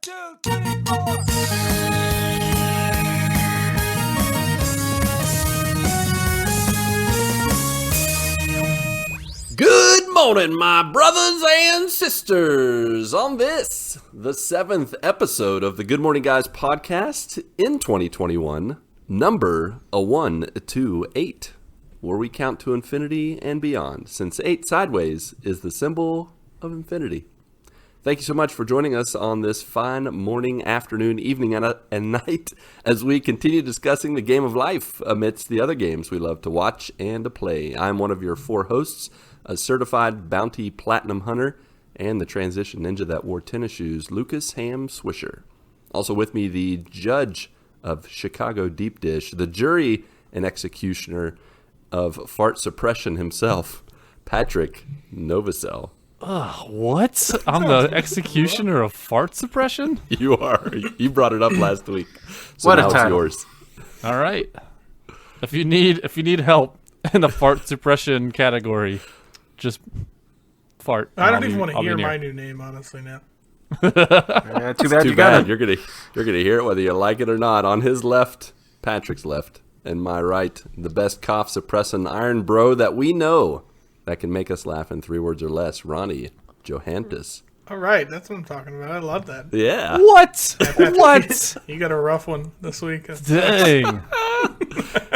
2, 3, 4. Good morning, my brothers and sisters. On this, the 7th episode of the Good Morning Guys podcast in 2021, number 128, where we count to infinity and beyond, since 8 sideways is the symbol of infinity. Thank you so much for joining us on this fine morning, afternoon, evening, and night as we continue discussing the game of life amidst the other games we love to watch and to play. I'm one of your 4 hosts, a certified bounty platinum hunter, and the transition ninja that wore tennis shoes, Lucas Ham Swisher. Also with me, the judge of Chicago Deep Dish, the jury and executioner of fart suppression himself, Patrick Novosel. What? I'm the executioner of fart suppression? You are. You brought it up last week. So What a now it's title. yours. All right. If you need help in the fart suppression category, just fart. I don't even want to hear my new name, honestly, now. Too bad Too you got bad. it. You're gonna hear it whether you like it or not. On his left, Patrick's left, and my right, the best cough suppressing iron bro that we know that can make us laugh in 3 words or less, Ronnie Johantges. All right, that's what I'm talking about. I love that. Yeah. What? What? You got a rough one this week. Dang.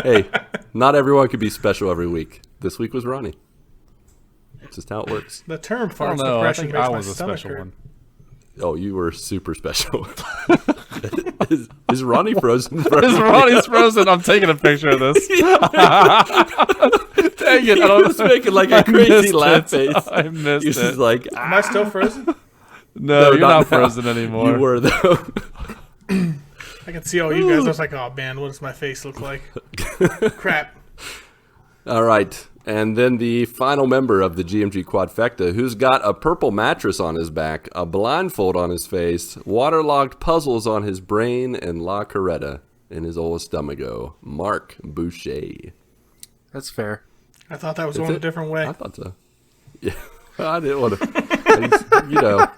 Hey, not everyone could be special every week. This week was Ronnie. It's just how it works. The term I fart don't know. I suppression think makes I my was a stomach special hurt. one. Oh, you were super special. is Ronnie frozen? Is Ronnie's frozen? I'm taking a picture of this. Dang it. He was making like a crazy laugh face. I missed He was it. just like, Am I still frozen? No, you're not now. frozen anymore. You were, though. I can see all you guys. I was like, oh, man, what does my face look like? Crap. All right. And then the final member of the GMG Quadfecta, who's got a purple mattress on his back, a blindfold on his face, waterlogged puzzles on his brain, and La Coretta in his old stomacho, Marc Boucher. That's fair. I thought that was That's going it? a different way. I thought so. Yeah. I didn't want to.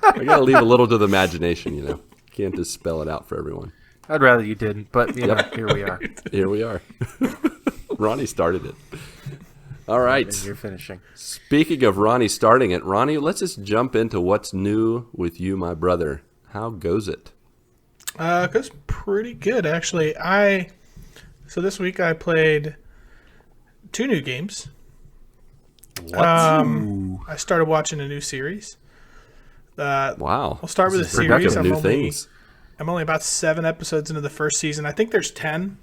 I got to leave a little to the imagination, Can't just spell it out for everyone. I'd rather you didn't, but you know, Yep. here we are. Here we are. Ronnie started it. All right. And you're finishing. Speaking of Ronnie starting it, Ronnie, let's just jump into what's new with you, my brother. How goes it? It goes pretty good, actually. So this week I played 2 new games. What? I started watching a new series. Wow. I'll start with This the is series. productive. New things. I'm only about 7 episodes into the first season. I think there's 10,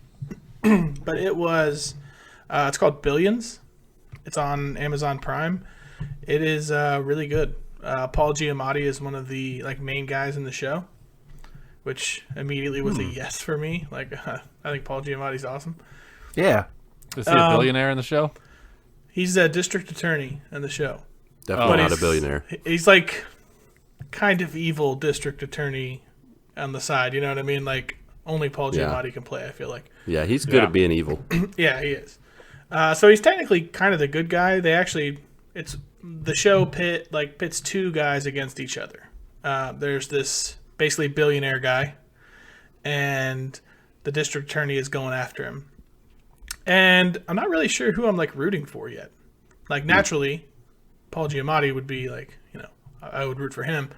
but it's called Billions. It's on Amazon Prime. It is really good. Paul Giamatti is one of the main guys in the show, which immediately was a yes for me. I think Paul Giamatti's awesome. Yeah. Is he a billionaire in the show? He's a district attorney in the show. Definitely not a he's- billionaire. He's kind of evil district attorney on the side. You know what I mean? Only Paul Yeah. Giamatti can play, I feel like. Yeah, he's good at being evil. Yeah, he is. So he's technically kind of the good guy. It's the show pits 2 guys against each other. There's this basically billionaire guy, and the district attorney is going after him. And I'm not really sure who I'm rooting for yet. Naturally, Paul Giamatti would be I would root for him.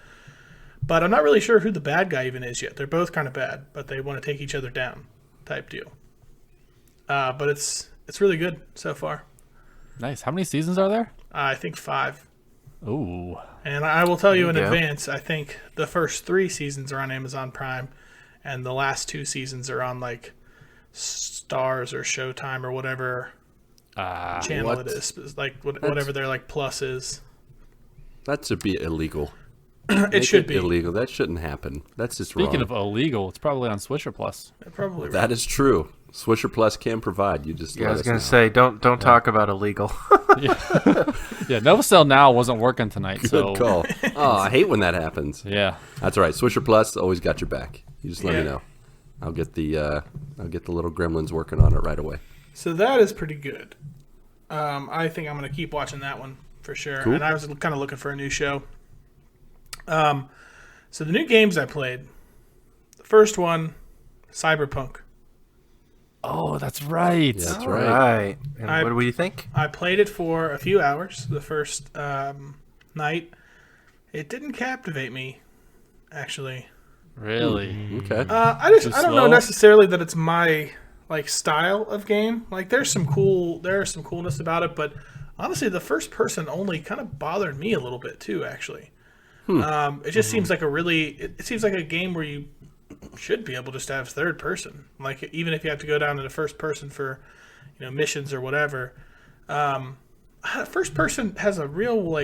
But I'm not really sure who the bad guy even is yet. They're both kind of bad, but they want to take each other down type deal. But it's really good so far. Nice. How many seasons are there? I think 5. Ooh. And I will tell you in There you go. advance, I think the first 3 seasons are on Amazon Prime, and the last 2 seasons are on Stars or Showtime or whatever channel What? it is. It's whatever their plus is. That should be illegal. It should be. illegal. That shouldn't happen. That's just Speaking wrong. of illegal, it's probably on Swisher Plus. Probably. That is true. Swisher Plus can provide. You just Yeah, I let was us gonna know. say don't talk about illegal. Yeah, Novosel now wasn't working tonight, so Good call. Oh, I hate when that happens. yeah. That's all right. Swisher Plus always got your back. You just let me Yeah. know. I'll get the little gremlins working on it right away. So that is pretty good. I think I'm going to keep watching that one for sure. Cool. And I was kind of looking for a new show. So the new games I played, first one, Cyberpunk. Oh, that's right. Yeah, that's All right. right. And I- what do you think? I played it for a few hours the first night. It didn't captivate me, actually. Really? Okay. I Too don't know slow? necessarily that it's my style of game. Like there's some coolness about it, but honestly, the first person only kind of bothered me a little bit too. Actually, it just seems like it seems like a game where you should be able just to have third person. Like even if you have to go down to the first person for missions or whatever. First person has a real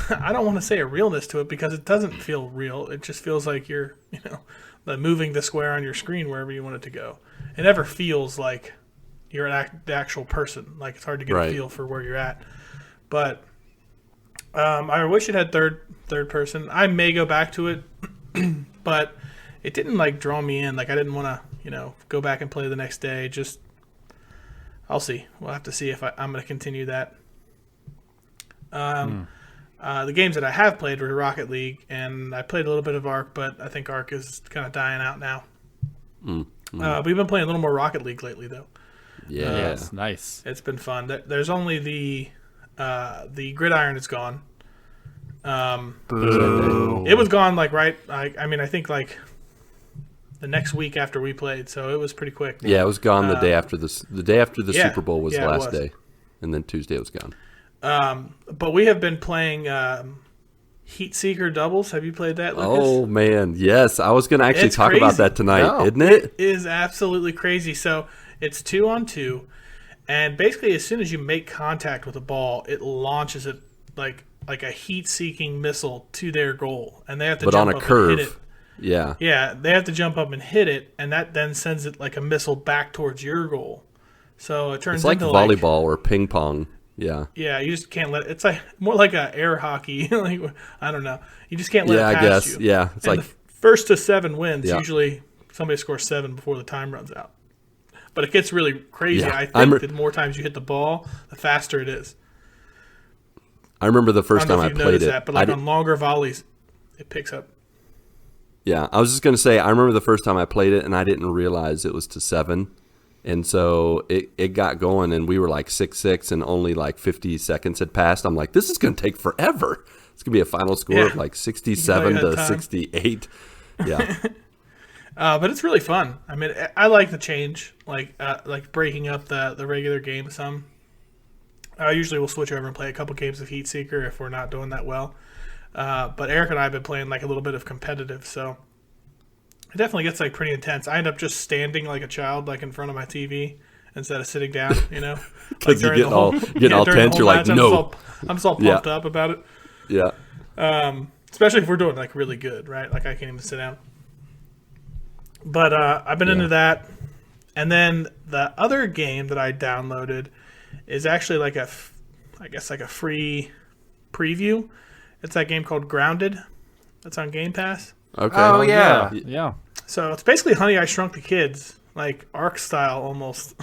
I don't want to say a realness to it because it doesn't feel real. It just feels like you're, moving the square on your screen wherever you want it to go. It never feels like you're the actual person. Like it's hard to get a feel for where you're at. But I wish it had third person. I may go back to it, but it didn't draw me in. Like I didn't want to, go back and play the next day. Just I'll see. We'll have to see if I'm going to continue that. The games that I have played were Rocket League, and I played a little bit of Ark, but I think Ark is kind of dying out now. We've been playing a little more Rocket League lately, though. Yeah. Yes, nice. It's been fun. There's only the gridiron is gone. Boo. It was gone right. I think the next week after we played, so it was pretty quick. Yeah, it was gone the day after the yeah, Super Bowl was yeah, the it last was. day, and then Tuesday it was gone. But we have been playing Heat Seeker doubles. Have you played that, Lucas? Oh man, yes. I was going to actually It's talk about crazy. that tonight, No. isn't it? It is absolutely crazy. So it's 2-on-2, and basically as soon as you make contact with a ball, it launches it like a heat-seeking missile to their goal, and they have to But jump on a up curve. and hit it. Yeah. Yeah, they have to jump up and hit it, and that then sends it like a missile back towards your goal. So it turns It's like into volleyball or ping pong. Yeah. yeah, you just can't let it. It's like more like a air hockey. I don't know. You just can't let Yeah, it I pass guess. you. Yeah. It's And like the first to 7 wins. Yeah. Usually somebody scores 7 before the time runs out. But it gets really crazy. Yeah. I think the more times you hit the ball, the faster it is. I remember the I first don't know time I if you've played noticed it. that, but I on longer volleys, it picks up. Yeah, I was just going to say, I remember the first time I played it, and I didn't realize it was to 7. And so it got going, and we were like 6-6, and only like 50 seconds had passed. I'm like, this is going to take forever. It's going to be a final score Yeah. of like 67 You to got time. 68. Yeah. But it's really fun. I mean, I like the change, like breaking up the regular game some. I usually will switch over and play a couple games of Heat Seeker if we're not doing that well. But Eric and I have been playing like a little bit of competitive, so it definitely gets like pretty intense. I end up just standing like a child, like in front of my TV instead of sitting down. Because you during get all during the tense. whole You're like, match, no. I'm just all Yeah. pumped up about it. Yeah. Especially if we're doing like really good, right? Like I can't even sit down. But I've been into that, and then the other game that I downloaded is actually like a free preview. It's that game called Grounded. That's on Game Pass. Okay. Oh, yeah. Yeah. So it's basically Honey, I Shrunk the Kids, like Ark style almost.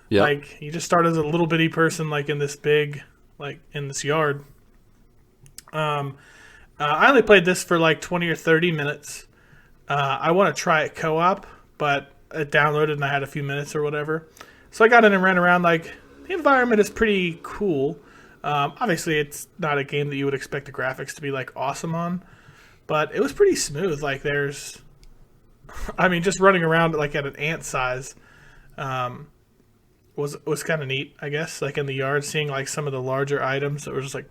Yeah. Like you just start as a little bitty person, like in this big, like in this yard. I only played this for like 20 or 30 minutes. I want to try it co-op, but it downloaded and I had a few minutes or whatever. So I got in and ran around. Like the environment is pretty cool. Obviously, it's not a game that you would expect the graphics to be like awesome on, but it was pretty smooth. Like there's, I mean, just running around like at an ant size was kind of neat, I guess. Like in the yard, seeing like some of the larger items that were just like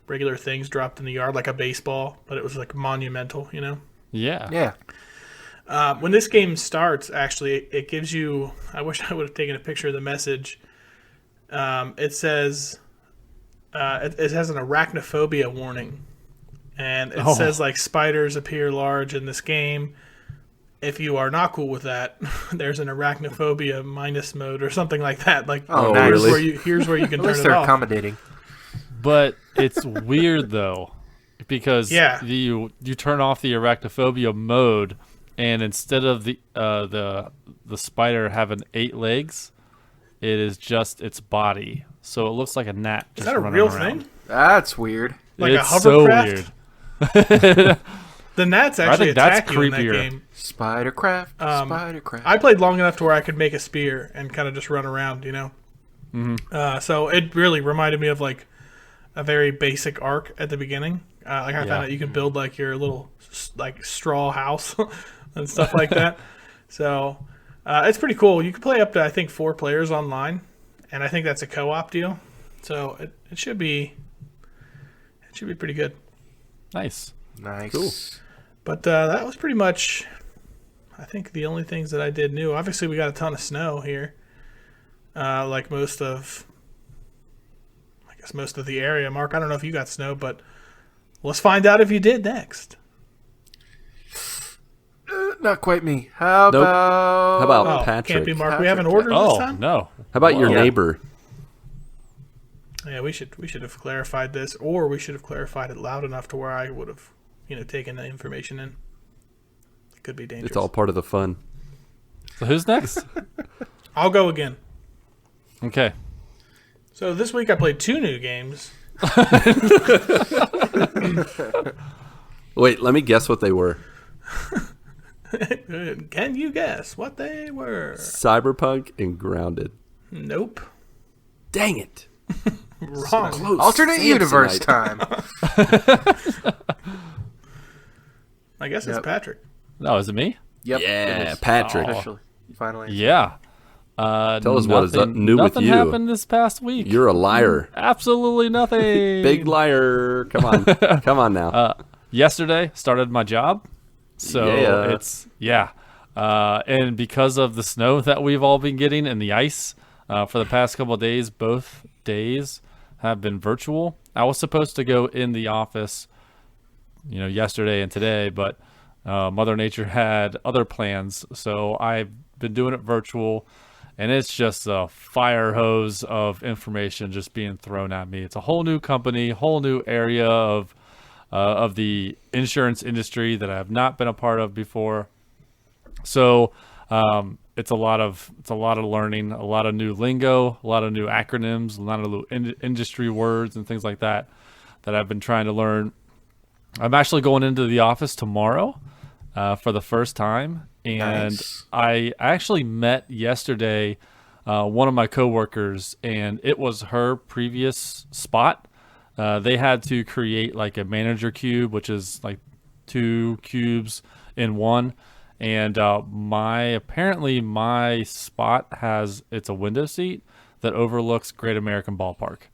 regular things dropped in the yard, like a baseball, but it was like monumental, Yeah. Yeah. When this game starts, actually, it gives you. I wish I would have taken a picture of the message. It says it has an arachnophobia warning, and it says like spiders appear large in this game. If you are not cool with that, there's an arachnophobia minus mode or something like that. Like, Oh, here's really? where you can At turn least it they're off. accommodating. But it's weird though, because Yeah. you turn off the arachnophobia mode, and instead of the spider having 8 legs, it is just its body. So it looks like a gnat. Is Just that a running real around. thing? That's weird. Like a It's so hovercraft? weird. The gnats actually think that's attack you in that creepier. game. Spidercraft. Spidercraft. I played long enough to where I could make a spear and kind of just run around, you know. So it really reminded me of like a very basic Ark at the beginning. Like I found out you can build like your little like straw house and stuff like that. So it's pretty cool. You can play up to I think 4 players online, and I think that's a co-op deal. So it should be pretty good. Nice. Nice. Cool. But that was pretty much, I think, the only things that I did new. Obviously, we got a ton of snow here, like most of the area. Mark, I don't know if you got snow, but let's find out if you did next. Not quite me. How Nope. about... How about Oh, Patrick? can't be Mark. We Patrick, haven't ordered this Oh time. no. How about your Whoa. neighbor? Yeah, we should have clarified this, or we should have clarified it loud enough to where I would have, taken the information in. It could be dangerous. It's all part of the fun. So who's next? I'll go again. Okay. So this week I played 2 new games. Wait, let me guess what they were. Can you guess what they were? Cyberpunk and Grounded. Nope. Dang it. Wrong. Close. Alternate universe Samsonite. time. I guess it's Yep. Patrick. No, is it me? Yep. Yeah, it is. Patrick. Officially. Finally. Yeah. Tell us what is new with nothing you. happened this past week. You're a liar. Absolutely nothing. Big liar. Come on. Come on now. Yesterday started my job. So Yeah. and because of the snow that we've all been getting and the ice for the past couple of days, both days have been virtual. I was supposed to go in the office, yesterday and today, but Mother Nature had other plans. So I've been doing it virtual, and it's just a fire hose of information just being thrown at me. It's a whole new company, whole new area of the insurance industry that I have not been a part of before. So it's a lot of learning, a lot of new lingo, a lot of new acronyms, a lot of new industry words and things like that I've been trying to learn. I'm actually going into the office tomorrow for the first time, and Nice. I actually met yesterday one of my coworkers, and it was her previous spot. They had to create like a manager cube, which is like 2 cubes in one. And apparently my spot it's a window seat that overlooks Great American Ballpark.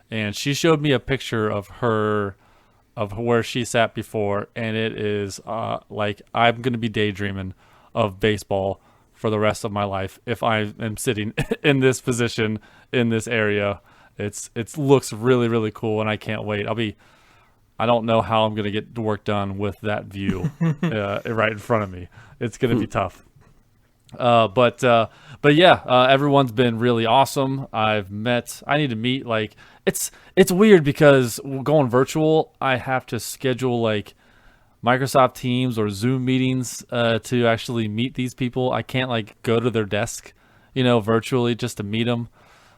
And she showed me a picture of where she sat before, and it is like I'm going to be daydreaming of baseball for the rest of my life if I am sitting in this position in this area. It looks really, really cool, and I can't wait. I don't know how I'm going to get the work done with that view right in front of me. It's going to be tough. But yeah, everyone's been really awesome. I need to meet, like, it's weird because going virtual, I have to schedule like Microsoft Teams or Zoom meetings to actually meet these people. I can't like go to their desk, virtually just to meet them.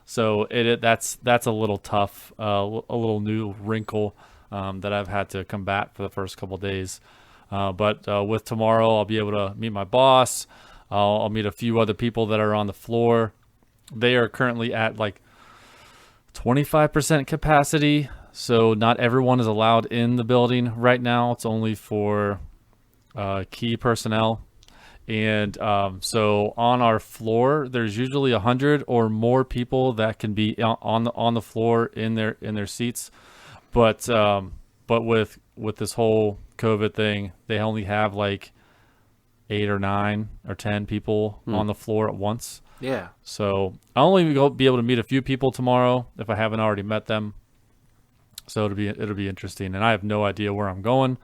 So that's a little tough, a little new wrinkle that I've had to combat for the first couple of days. But with tomorrow, I'll be able to meet my boss. I'll meet a few other people that are on the floor. They are currently at like 25% capacity, so not everyone is allowed in the building right now. It's only for key personnel. And so on our floor, there's usually 100 or more people that can be on the floor in their seats. But with this whole COVID thing, they only have like 8 or 9 or 10 people on the floor at once. Yeah. So I'll only be able to meet a few people tomorrow if I haven't already met them. So it'll be interesting, and I have no idea where I'm going.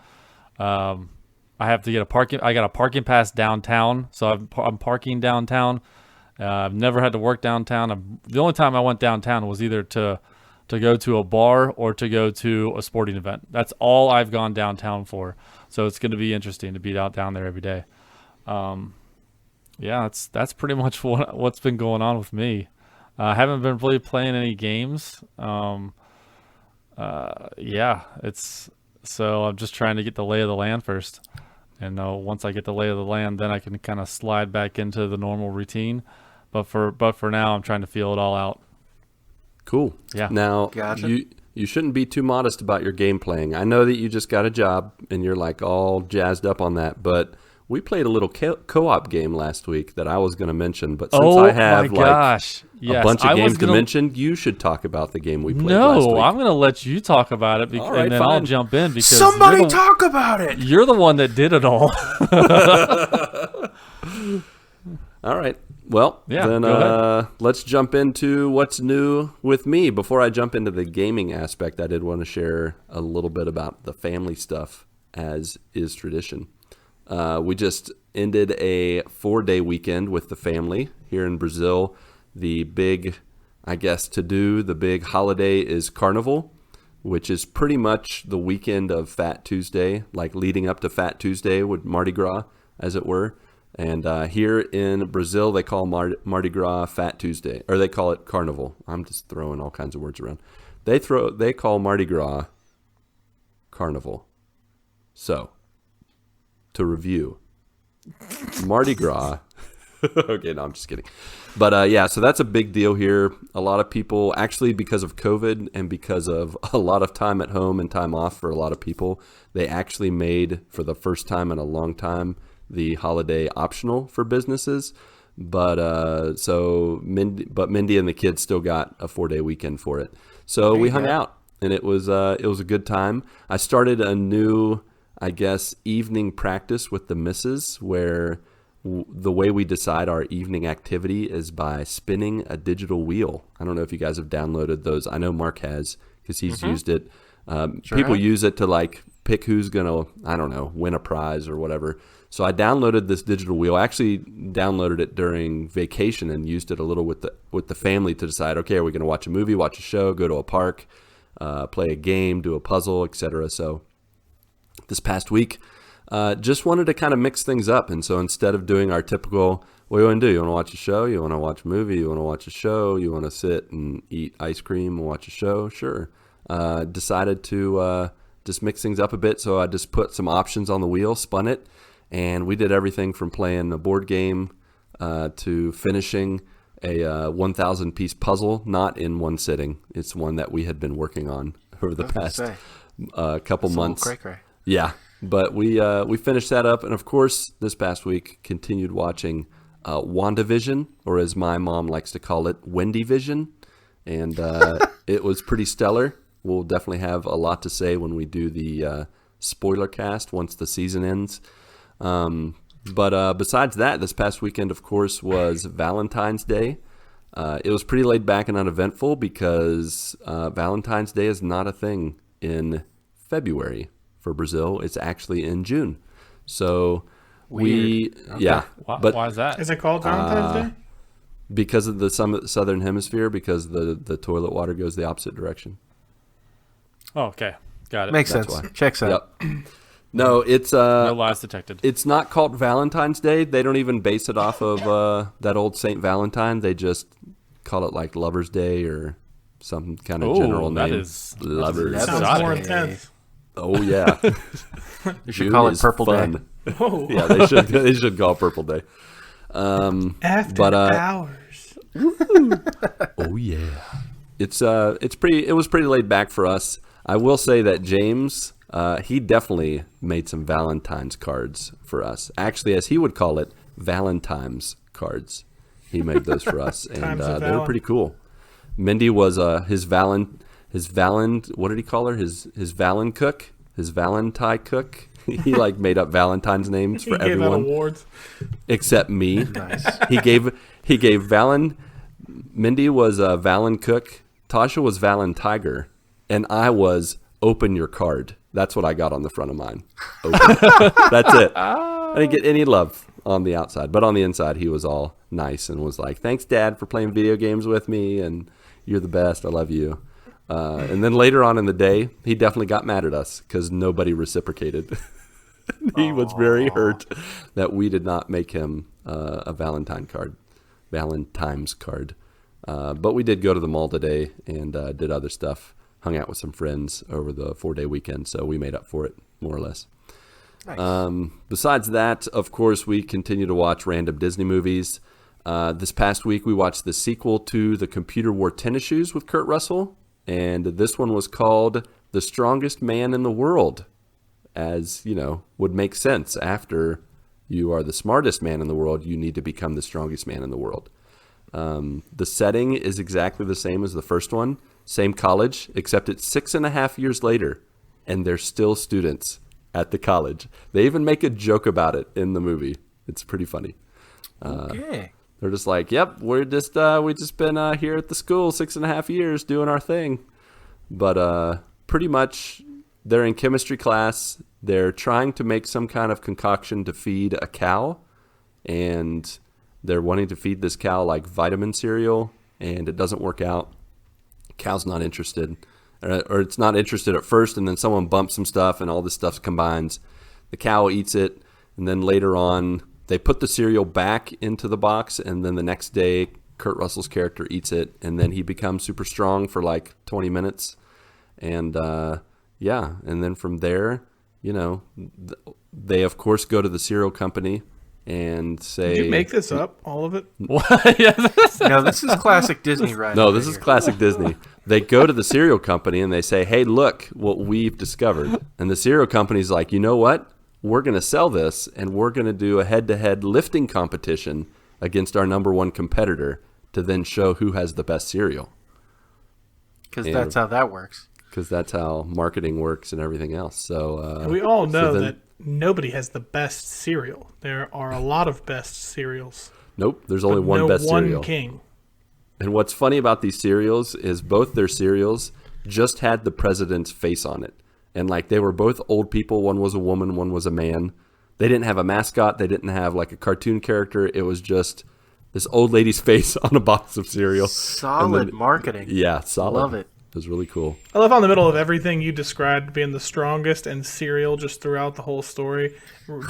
I have to get I got a parking pass downtown, so I'm parking downtown. I've never had to work downtown. The only time I went downtown was either to go to a bar or to go to a sporting event. That's all I've gone downtown for. So it's going to be interesting to be down there every day. Yeah, that's pretty much what's been going on with me. I haven't been really playing any games. Yeah, it's So I'm just trying to get the lay of the land first. And once I get the lay of the land, then I can kind of slide back into the normal routine. But for now, I'm trying to feel it all out. Cool. Yeah. Now, Gotcha. you shouldn't be too modest about your game playing. I know that you just got a job and you're like all jazzed up on that, but we played a little co-op game last week that I was going to mention. But since I have Yes, a bunch of games to gonna... mention, you should talk about the game we played last week. No, I'm going to let you talk about it, All right, and then fine. I'll jump in because Somebody talk about it. You're the one that did it all. All right. Well, Yeah, then go ahead. let's jump into what's new with me. Before I jump into the gaming aspect, I did want to share a little bit about the family stuff, as is tradition. We just ended a 4-day weekend with the family here in Brazil. The big, the big holiday is Carnival, which is pretty much the weekend of Fat Tuesday, like leading up to Fat Tuesday with Mardi Gras, as it were. And here in Brazil, they call Mardi Gras Fat Tuesday, or they call it Carnival. I'm just throwing all kinds of words around. They call Mardi Gras Carnival. So, to review, Mardi Gras. Okay, no, I'm just kidding. But yeah, so that's a big deal here. A lot of people, actually, because of COVID and because of a lot of time at home and time off for a lot of people, they actually made, for the first time in a long time, the holiday optional for businesses. But Mindy and the kids still got a 4-day weekend for it. So we hung out, and it was a good time. I started a new, evening practice with the missus, where the way we decide our evening activity is by spinning a digital wheel. I don't know if you guys have downloaded those. I know Mark has, because he's used it. People use it to like pick who's gonna, win a prize or whatever. So I downloaded this digital wheel. I actually downloaded it during vacation and used it a little with the family to decide, okay, are we going to watch a movie, watch a show, go to a park, play a game, do a puzzle, etc. So this past week, just wanted to kind of mix things up. And so instead of doing our typical, what do you want to do? You want to watch a show? You want to watch a movie? You want to watch a show? You want to sit and eat ice cream and watch a show? Sure. Decided to just mix things up a bit. So I just put some options on the wheel, spun it, and we did everything from playing a board game to finishing a 1,000-piece puzzle, not in one sitting. It's one that we had been working on over the past couple months. Cray-cray. Yeah, but we finished that up, and of course, this past week continued watching WandaVision, or as my mom likes to call it, WendyVision, and it was pretty stellar. We'll definitely have a lot to say when we do the spoiler cast once the season ends. But besides that, this past weekend, of course, was Valentine's Day. It was pretty laid back and uneventful because Valentine's Day is not a thing in February for Brazil. It's actually in June. So why is that? Is it called Valentine's Day? Because of the southern hemisphere, because the toilet water goes the opposite direction. Oh, okay. Got it. Makes That's sense. why. Checks out. Yep. No, it's No lies detected. It's not called Valentine's Day. They don't even base it off of that old Saint Valentine. They just call it like Lover's Day or some kind of general that name. is Lovers. Sounds more intense. Oh yeah. You should call it Purple Day. Whoa. Yeah, they should call it Purple Day. After hours. Oh yeah. It was pretty laid back for us. I will say that James, he definitely made some Valentine's cards for us. Actually, as he would call it, Valentine's cards. He made those for us, and they were pretty cool. Mindy was his what did he call her? His Valentine cook. He like made up Valentine's names for everyone. Gave out awards. Except me. Nice. He gave Mindy was Valen Cook, Tasha was Valen Tiger, and I was Open Your Card. That's what I got on the front of mine. Open. That's it. I didn't get any love on the outside, but on the inside he was all nice and was like, "Thanks, Dad, for playing video games with me, and you're the best. I love you." And then later on in the day, he definitely got mad at us because nobody reciprocated. He was very hurt that we did not make him a Valentine's card. But we did go to the mall today and did other stuff. hung out with some friends over the 4-day weekend, so we made up for it, more or less. Nice. Besides that, of course, we continue to watch random Disney movies. This past week, we watched the sequel to The Computer Wore Tennis Shoes with Kurt Russell, and this one was called The Strongest Man in the World, as, would make sense. After you are the smartest man in the world, you need to become the strongest man in the world. The setting is exactly the same as the first one, same college, except it's 6.5 years later, and they're still students at the college. They even make a joke about it in the movie. It's pretty funny. Okay. They're just like, yep, we just been here at the school 6.5 years doing our thing. But pretty much they're in chemistry class. They're trying to make some kind of concoction to feed a cow, and they're wanting to feed this cow like vitamin cereal, and it doesn't work out. Cow's not interested, or it's not interested at first, and then someone bumps some stuff, and all this stuff combines. The cow eats it, and then later on, they put the cereal back into the box, and then the next day, Kurt Russell's character eats it, and then he becomes super strong for like 20 minutes. And and then from there, they of course go to the cereal company and say, Did you make this up, all of it? No, this is classic Disney, right? No, this is classic Disney. They go to the cereal company and they say, hey, look what we've discovered. And the cereal company's like, you know what? We're going to sell this, and we're going to do a head-to-head lifting competition against our number one competitor to then show who has the best cereal. Because that's how that works. Because that's how marketing works and everything else. So We all know that nobody has the best cereal. There are a lot of best cereals. Nope, there's only one best cereal. King. And what's funny about these cereals is both their cereals just had the president's face on it. And like they were both old people. One was a woman, one was a man. They didn't have a mascot. They didn't have like a cartoon character. It was just this old lady's face on a box of cereal. Solid marketing. Yeah, solid. Love it. It was really cool. I love how in the middle of everything you described being the strongest and cereal just throughout the whole story,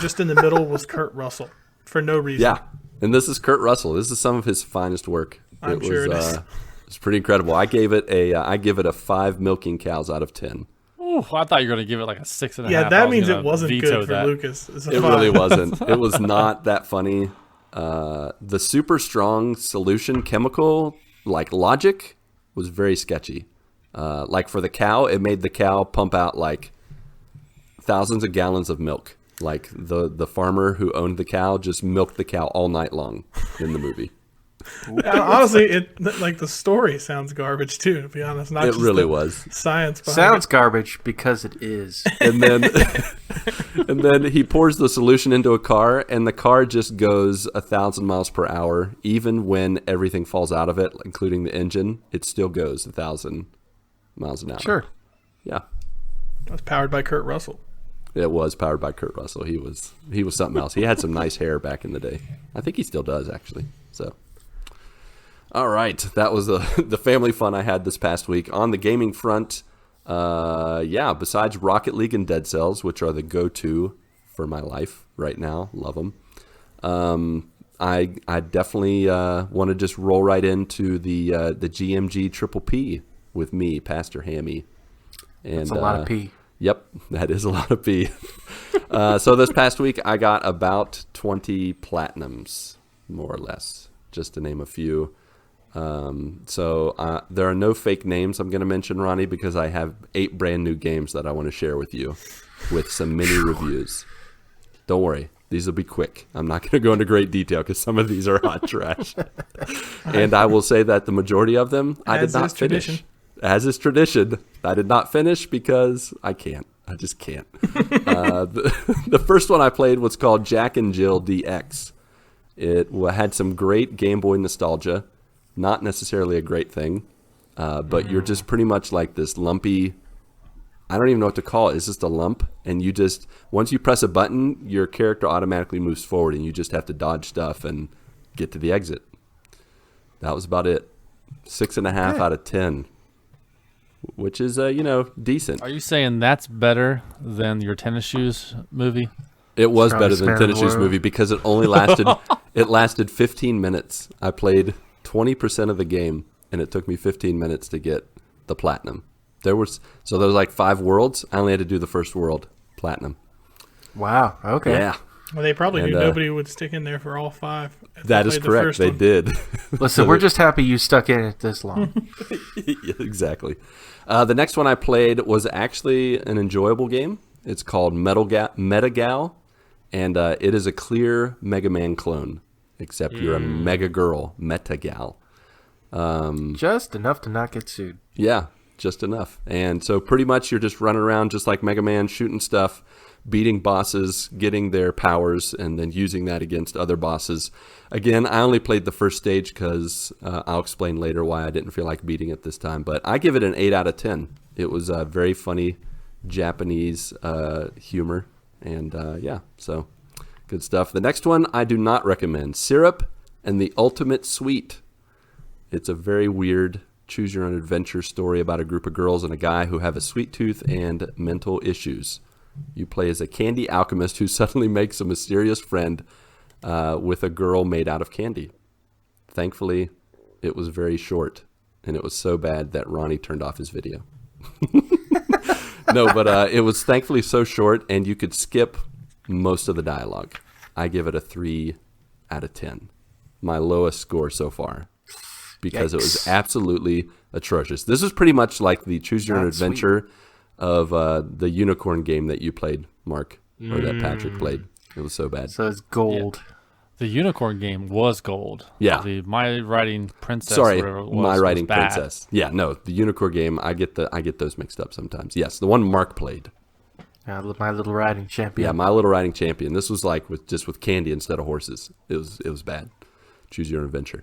just in the middle was Kurt Russell for no reason. Yeah, and this is Kurt Russell. This is some of his finest work. I'm sure it is. It's pretty incredible. I give it a 5 milking cows out of 10. Ooh, I thought you were going to give it like a 6.5. Yeah, that means it wasn't good for that. Lucas. It really wasn't. It was not that funny. The super strong solution chemical, like logic, was very sketchy. Like for the cow, it made the cow pump out like thousands of gallons of milk. Like the farmer who owned the cow just milked the cow all night long in the movie. Honestly, the story sounds garbage too. To be honest, not it just really the was. Science behind Sounds it. garbage because it is. And then he pours the solution into a car, and the car just goes 1,000 miles per hour, even when everything falls out of it, including the engine. It still goes 1,000 miles an hour. Sure. Yeah. It was powered by Kurt Russell. It was powered by Kurt Russell. He was something else. He had some nice hair back in the day. I think he still does, actually. So, all right, that was the family fun I had this past week. On the gaming front, besides Rocket League and Dead Cells, which are the go-to for my life right now, love them. I definitely want to just roll right into the GMG Triple P with me, Pastor Hammy. And that's a lot of P. Yep, that is a lot of P. So this past week, I got about 20 platinums, more or less, just to name a few. So there are no fake names I'm going to mention, Ronnie, because I have 8 brand new games that I want to share with you with some mini reviews. Don't worry. These will be quick. I'm not going to go into great detail because some of these are hot trash. And I will say that the majority of them, I did not finish. As is tradition, I did not finish because I can't. I just can't. The first one I played was called Jack and Jill DX. It had some great Game Boy nostalgia. Not necessarily a great thing, but you're just pretty much like this lumpy, I don't even know what to call it. It's just a lump, and you just, once you press a button, your character automatically moves forward, and you just have to dodge stuff and get to the exit. That was about it. 6.5 out of 10. Which is, decent. Are you saying that's better than your tennis shoes movie? It was better than Tennis Shoes movie because it only lasted 15 minutes. I played 20% of the game, and it took me 15 minutes to get the platinum. There was like 5 worlds. I only had to do the first world platinum. Wow. Okay. Yeah. Well, they probably And, knew nobody would stick in there for all 5. if they That is played the correct. first They one. did. Listen, we're just happy you stuck in it this long. Yeah, exactly. The next one I played was actually an enjoyable game. It's called Metagal, and it is a clear Mega Man clone, except you're a Mega Girl, Metagal. Just enough to not get sued. Yeah, just enough. And so pretty much you're just running around just like Mega Man, shooting stuff, beating bosses, getting their powers, and then using that against other bosses. Again, I only played the first stage because I'll explain later why I didn't feel like beating it this time. But I give it an 8 out of 10. It was very funny Japanese humor. And yeah, so good stuff. The next one I do not recommend. Syrup and the Ultimate Sweet. It's a very weird choose-your-own-adventure story about a group of girls and a guy who have a sweet tooth and mental issues. You play as a candy alchemist who suddenly makes a mysterious friend with a girl made out of candy. Thankfully, it was very short, and it was so bad that Ronnie turned off his video. No, but it was thankfully so short, and you could skip most of the dialogue. I give it a 3 out of 10. My lowest score so far, because it was absolutely atrocious. This is pretty much like the choose-your-own-adventure of the unicorn game that you played, Mark, or that Patrick played. It was so bad. So it's gold. The unicorn game was gold. Yeah. The My Riding Princess. Sorry, whatever it was, My Riding was bad. Princess. Yeah, no, the unicorn game. I get those mixed up sometimes. Yes, the one Mark played. My Little Riding Champion. Yeah, My Little Riding Champion. This was like with candy instead of horses. It was bad. Choose your own adventure.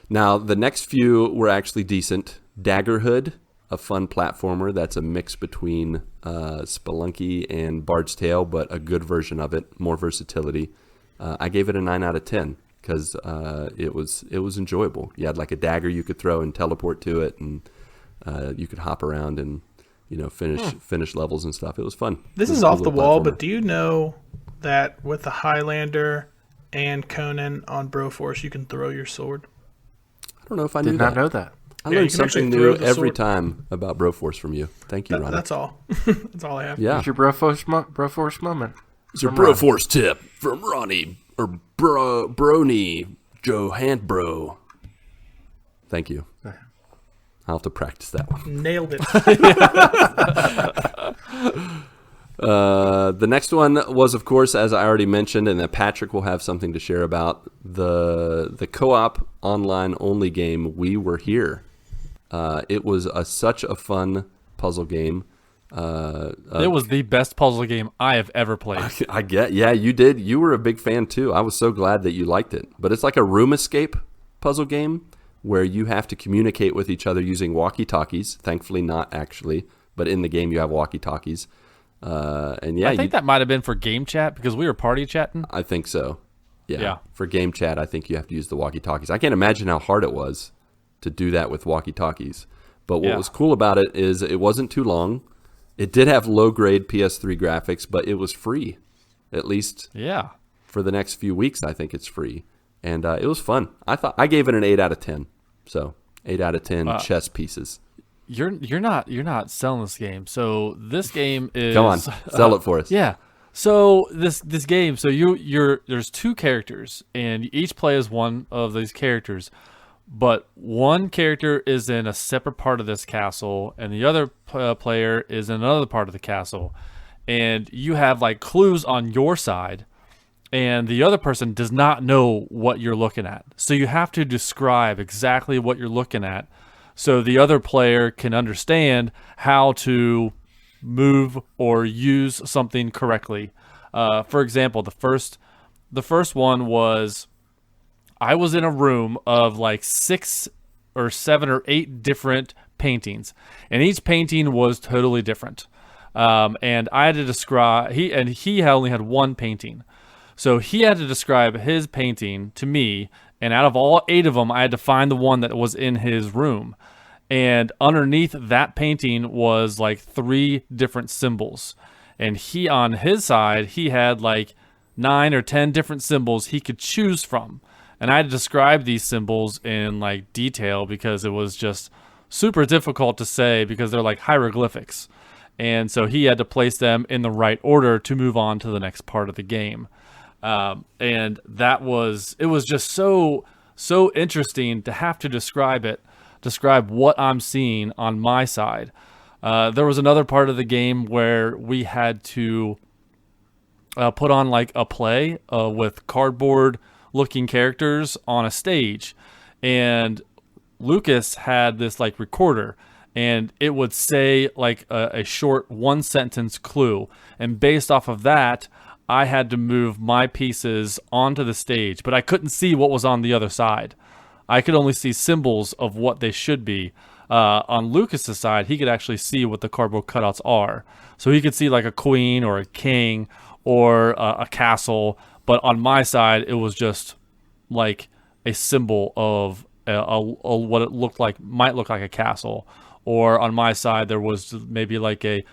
Now the next few were actually decent. Daggerhood, a fun platformer that's a mix between Spelunky and Bard's Tale, but a good version of it, more versatility. I gave it a 9 out of 10 because it was enjoyable. You had like a dagger you could throw and teleport to it, and you could hop around and finish levels and stuff. It was fun. This is off the wall, but do you know that with the Highlander and Conan on Broforce, you can throw your sword? I don't know if I knew Did that. not know that. I Yeah, learned you can actually something throw new the every sword. time about Broforce from you. Thank you, Ronnie. That's all. That's all I have. Yeah. Here's your Broforce moment. It's your from Ronnie. Broforce tip from Ronnie or Brony Joe Handbro. Thank you. I'll have to practice that one. Nailed it. The next one was, of course, as I already mentioned, and that Patrick will have something to share about, the co-op online only game We Were Here. It was such a fun puzzle game. It was the best puzzle game I have ever played. Yeah, you did. You were a big fan too. I was so glad that you liked it. But it's like a room escape puzzle game where you have to communicate with each other using walkie-talkies. Thankfully, not actually, but in the game you have walkie-talkies. And yeah, I think that might have been for game chat because we were party chatting. I think so. Yeah. For game chat, I think you have to use the walkie-talkies. I can't imagine how hard it was to do that with walkie-talkies. But what was cool about it is it wasn't too long. It did have low-grade PS3 graphics, but it was free. At least for the next few weeks, I think it's free. And it was fun. I gave it an 8 out of 10. So 8 out of 10 chess pieces. You're not selling this game. So this game is Come on, sell it for us. Yeah. So this game, so there's 2 characters and each play as one of these characters, but one character is in a separate part of this castle and the other player is in another part of the castle, and you have like clues on your side and the other person does not know what you're looking at. So you have to describe exactly what you're looking at so the other player can understand how to move or use something correctly. For example, the first one was I was in a room of like 6 or 7 or 8 different paintings, and each painting was totally different. And I had to describe he only had one painting. So he had to describe his painting to me, and out of all 8 of them, I had to find the one that was in his room. And underneath that painting was like 3 different symbols. And he, on his side, he had like 9 or 10 different symbols he could choose from. And I had to describe these symbols in like detail because it was just super difficult to say because they're like hieroglyphics. And so he had to place them in the right order to move on to the next part of the game. And it was just so interesting to have to describe what I'm seeing on my side. There was another part of the game where we had to put on like a play with cardboard looking characters on a stage, and Lucas had this like recorder, and it would say like a short 1-sentence clue, and based off of that I had to move my pieces onto the stage, but I couldn't see what was on the other side. I could only see symbols of what they should be. On Lucas's side, he could actually see what the cardboard cutouts are, so he could see like a queen or a king or a castle. But on my side, it was just like a symbol of what it might look like a castle. Or on my side, there was maybe like a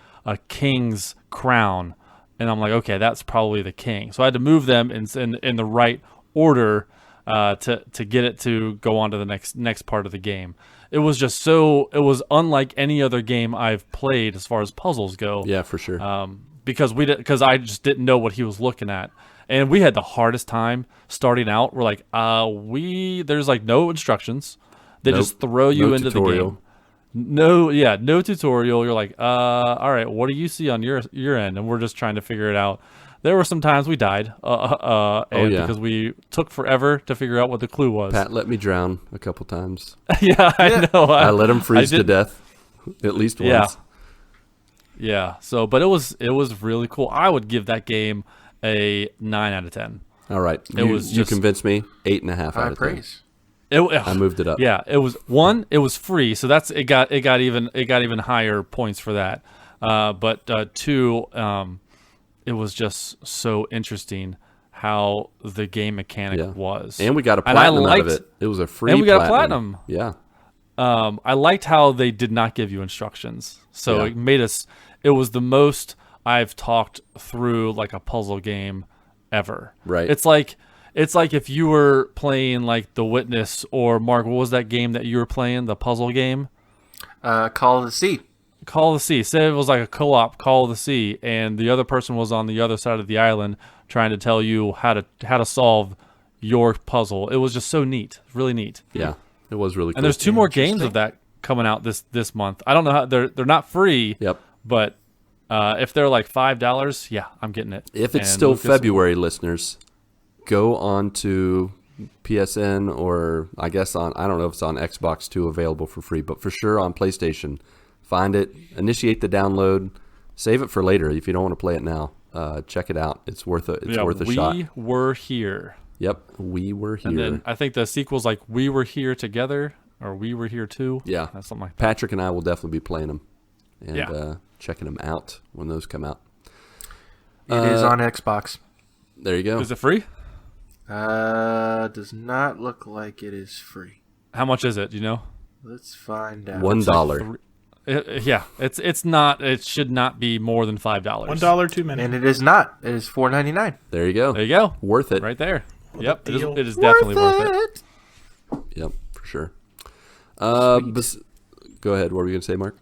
king's crown. And I'm like, okay, that's probably the king. So I had to move them in the right order to get it to go on to the next part of the game. It was just it was unlike any other game I've played as far as puzzles go. Yeah, for sure. Because I just didn't know what he was looking at. And we had the hardest time starting out. We're like, there's like no instructions. They just throw you into tutorial. The game. No tutorial. You're like, all right, what do you see on your end? And we're just trying to figure it out. There were some times we died, because we took forever to figure out what the clue was. Pat let me drown a couple times. I know. I let him freeze to death at least once. Yeah. So, but it was really cool. I would give that game a 9 out of 10. All right. You convinced me. 8.5 out of 10. Praise. I moved it up. Yeah, it was free, so it got even higher points for that. But 2, it was just so interesting how the game mechanic was. And we got a platinum out of it. It was a free platinum. And we got a platinum. Yeah. I liked how they did not give you instructions. So it was the most I've talked through like a puzzle game ever. Right. It's like if you were playing like The Witness, or Mark, what was that game that you were playing, the puzzle game? Call of the Sea. Call of the Sea. Say it was like a co-op Call of the Sea, and the other person was on the other side of the island trying to tell you how to solve your puzzle. It was just so neat, really neat. Yeah, it was really cool. And there's 2 more games of that coming out this month. I don't know how they're not free. Yep. But if they're like $5, yeah, I'm getting it. If it's still February, listeners, go on to PSN, or I guess I don't know if it's on Xbox too, available for free, but for sure on PlayStation. Find it, initiate the download, save it for later if you don't want to play it now. Check it out. It's worth a shot. We Were Here. Yep, We Were Here. And then I think the sequel's like We Were Here Together, or We Were Here Too. Yeah, that's something like that. Patrick and I will definitely be playing them and checking them out when those come out. It is on Xbox. There you go. Is it free? Does not look like it is free. How much is it? Do you know? Let's find out. $1. It's not. It should not be more than $5. $1 too many. And it is not. It is $4.99. There you go. There you go. Worth it. Right there. Yep. Deal. It is definitely worth it. Yep, for sure. Go ahead. What were you gonna say, Mark?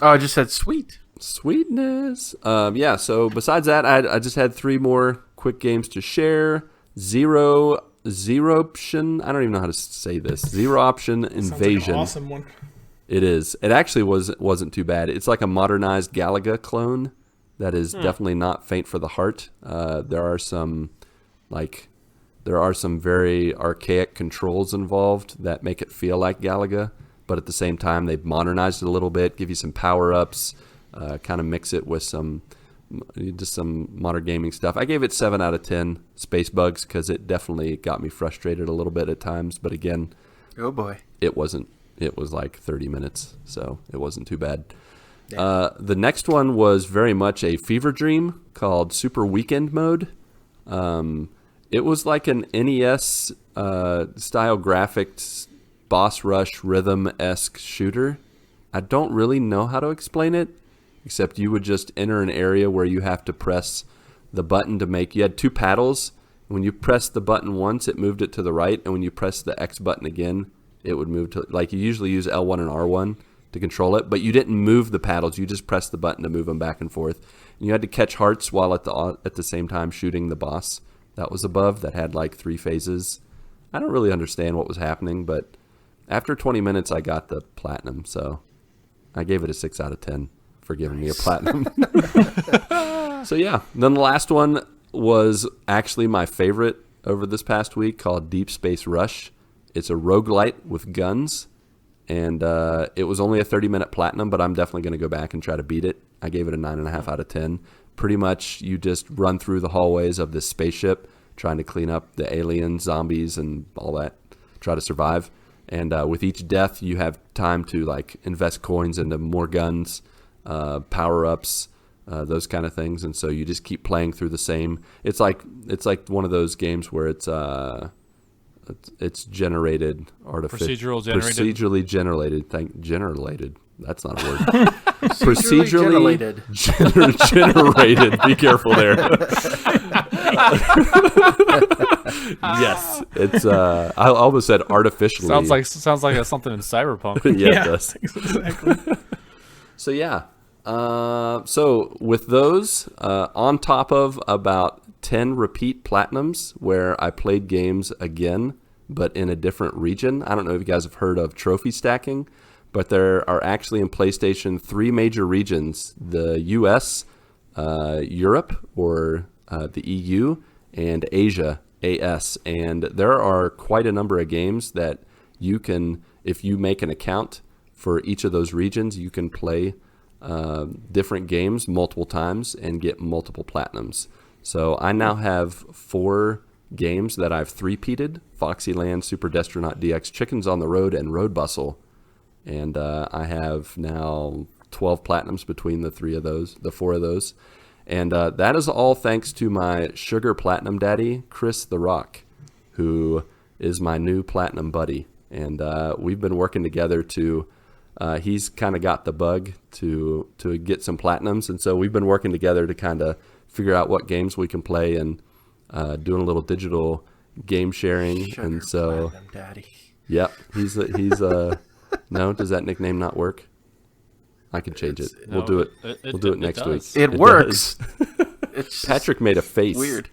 Oh, I just said sweet. Sweetness. So besides that, I just had 3 more quick games to share. Zero option. I don't even know how to say this. Zero option invasion. Sounds like an awesome one. It is. It actually wasn't too bad. It's like a modernized Galaga clone that is definitely not faint for the heart. There are some very archaic controls involved that make it feel like Galaga, but at the same time they've modernized it a little bit, give you some power-ups, kind of mix it with some modern gaming stuff. I gave it 7 out of 10 space bugs because it definitely got me frustrated a little bit at times, but again, oh boy, it wasn't. It was like 30 minutes, so it wasn't too bad. The next one was very much a fever dream called Super Weekend Mode. It was like an NES style graphics, boss rush rhythm-esque shooter. I don't really know how to explain it, except you would just enter an area where you have to press the button to make... You had 2 paddles. When you pressed the button once, it moved it to the right, and when you press the X button again, it would move to... Like, you usually use L1 and R1 to control it, but you didn't move the paddles. You just pressed the button to move them back and forth. And you had to catch hearts while at the same time shooting the boss that was above that had like 3 phases. I don't really understand what was happening, but after 20 minutes, I got the platinum, so I gave it a 6 out of 10 for giving me a platinum. So yeah, then the last one was actually my favorite over this past week, called Deep Space Rush. It's a roguelite with guns, and it was only a 30-minute platinum, but I'm definitely going to go back and try to beat it. I gave it a 9.5 out of 10. Pretty much you just run through the hallways of this spaceship trying to clean up the aliens, zombies, and all that, try to survive. And with each death, you have time to like invest coins into more guns, power-ups, those kind of things. And so you just keep playing through the same. It's like one of those games where it's generated procedurally generated. Generated. That's not a word. Procedurally generated. Be careful there. Yes, it's. I almost said artificially. Sounds like something in Cyberpunk. Yeah, it does. Exactly. So yeah. So with those, on top of about 10 repeat platinums where I played games again, but in a different region. I don't know if you guys have heard of trophy stacking, but there are actually in PlayStation 3 major regions: the US, Europe, or the EU, and Asia, AS. And there are quite a number of games that you can, if you make an account for each of those regions, you can play different games multiple times and get multiple platinums. So I now have 4 games that I've three-peated: Foxyland, Super Destronaut DX, Chickens on the Road, and Road Bustle. And I have now 12 platinums between the 4 of those. And that is all thanks to my sugar platinum daddy, Chris the Rock, who is my new platinum buddy. And we've been working together to, he's kind of got the bug to get some platinums. And so we've been working together to kind of figure out what games we can play and doing a little digital game sharing. Sugar and so, platinum daddy. Yep, he's no, does that nickname not work? I can change it. We'll do it. We'll do it next week. It works. It's Patrick made a face. Weird.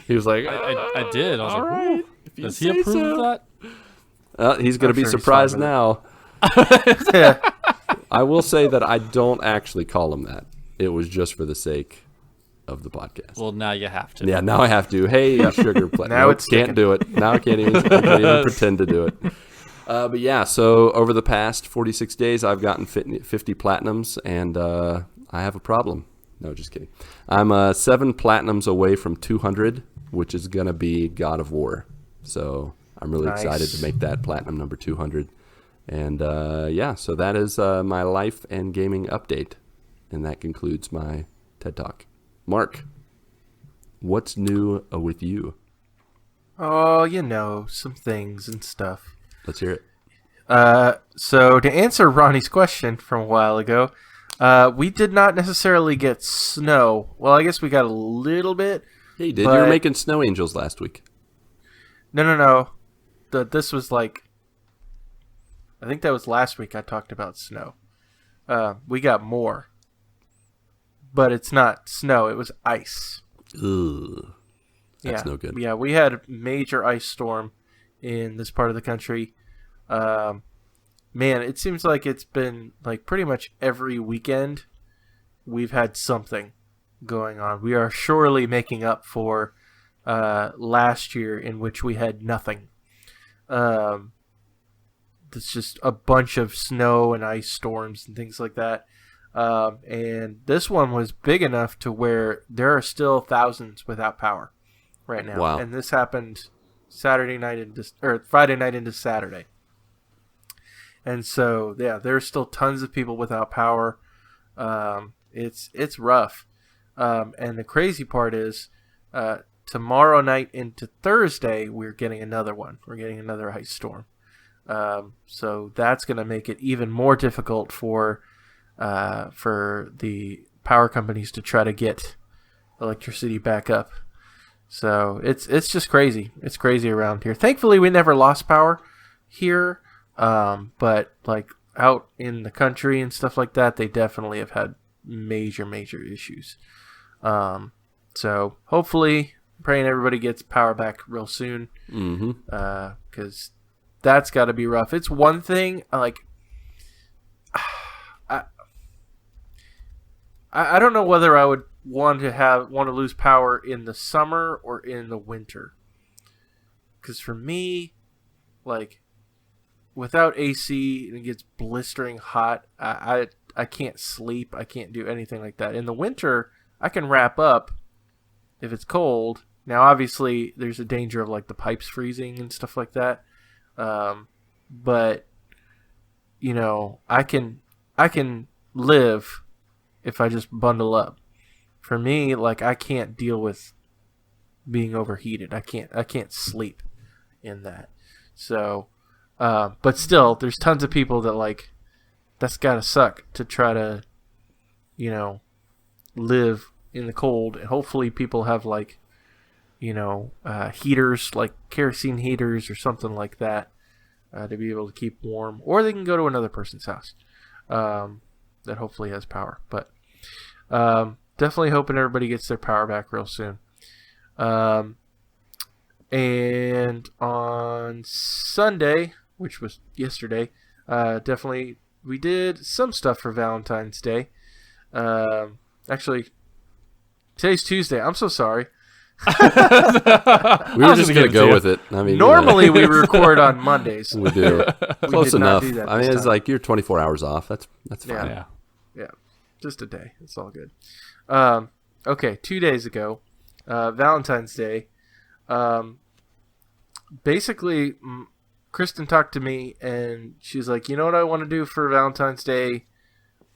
He was like, I did. I was all like, right, "Ooh, does he approve of that?" He's going to be sure he's surprised fine now. Yeah. I will say that I don't actually call him that. It was just for the sake of the podcast. Well, now you have to. Yeah, now I have to. Hey, sugar platinum. Now Nope, it's can't sticking. do it. Now I can't even pretend to do it. But yeah, so over the past 46 days, I've gotten 50 platinums, and I have a problem. No, just kidding. I'm 7 platinums away from 200, which is going to be God of War. So I'm really excited to make that platinum number 200. And yeah, so that is my life and gaming update. And that concludes my TED Talk. Mark, what's new with you? Oh, some things and stuff. Let's hear it. So to answer Ronnie's question from a while ago, we did not necessarily get snow. Well, I guess we got a little bit. Yeah, you did. You were making snow angels last week. No. This was like, I think that was last week I talked about snow. We got more. But it's not snow, it was ice. Ugh. That's no good. Yeah, we had a major ice storm in this part of the country. Man, it seems like it's been like pretty much every weekend we've had something going on. We are surely making up for last year in which we had nothing. It's just a bunch of snow and ice storms and things like that. And this one was big enough to where there are still thousands without power right now. Wow. And this happened Friday night into Saturday. And so, yeah, there's still tons of people without power. It's rough. And the crazy part is, tomorrow night into Thursday, we're getting another one. We're getting another ice storm. So that's going to make it even more difficult for the power companies to try to get electricity back up. So it's just crazy. It's crazy around here. Thankfully, we never lost power here. But like out in the country and stuff like that, they definitely have had major issues. So hopefully, praying everybody gets power back real soon. Because that's got to be rough. It's one thing, like, I don't know whether I would want to lose power in the summer or in the winter. Because for me, like, without AC and it gets blistering hot, I can't sleep. I can't do anything like that. In the winter, I can wrap up if it's cold. Now, obviously, there's a danger of, like, the pipes freezing and stuff like that. But, you know, I can live if I just bundle up. For me, like, I can't deal with being overheated. I can't sleep in that. So, but still, there's tons of people that, like, that's gotta suck to try to, you know, live in the cold. And hopefully people have, like, you know, heaters, like kerosene heaters or something like that, to be able to keep warm. Or they can go to another person's house that hopefully has power. But definitely hoping everybody gets their power back real soon. And on Sunday, which was yesterday, definitely we did some stuff for Valentine's Day. Actually, today's Tuesday. I'm so sorry. We were just going to go with it. I mean, normally we record on Mondays. We do. Close enough. I mean, it's like you're 24 hours off. That's fine. Yeah. Just a day. It's all good. Okay, 2 days ago, Valentine's Day. Basically, Kristen talked to me, and she's like, you know what I want to do for Valentine's Day?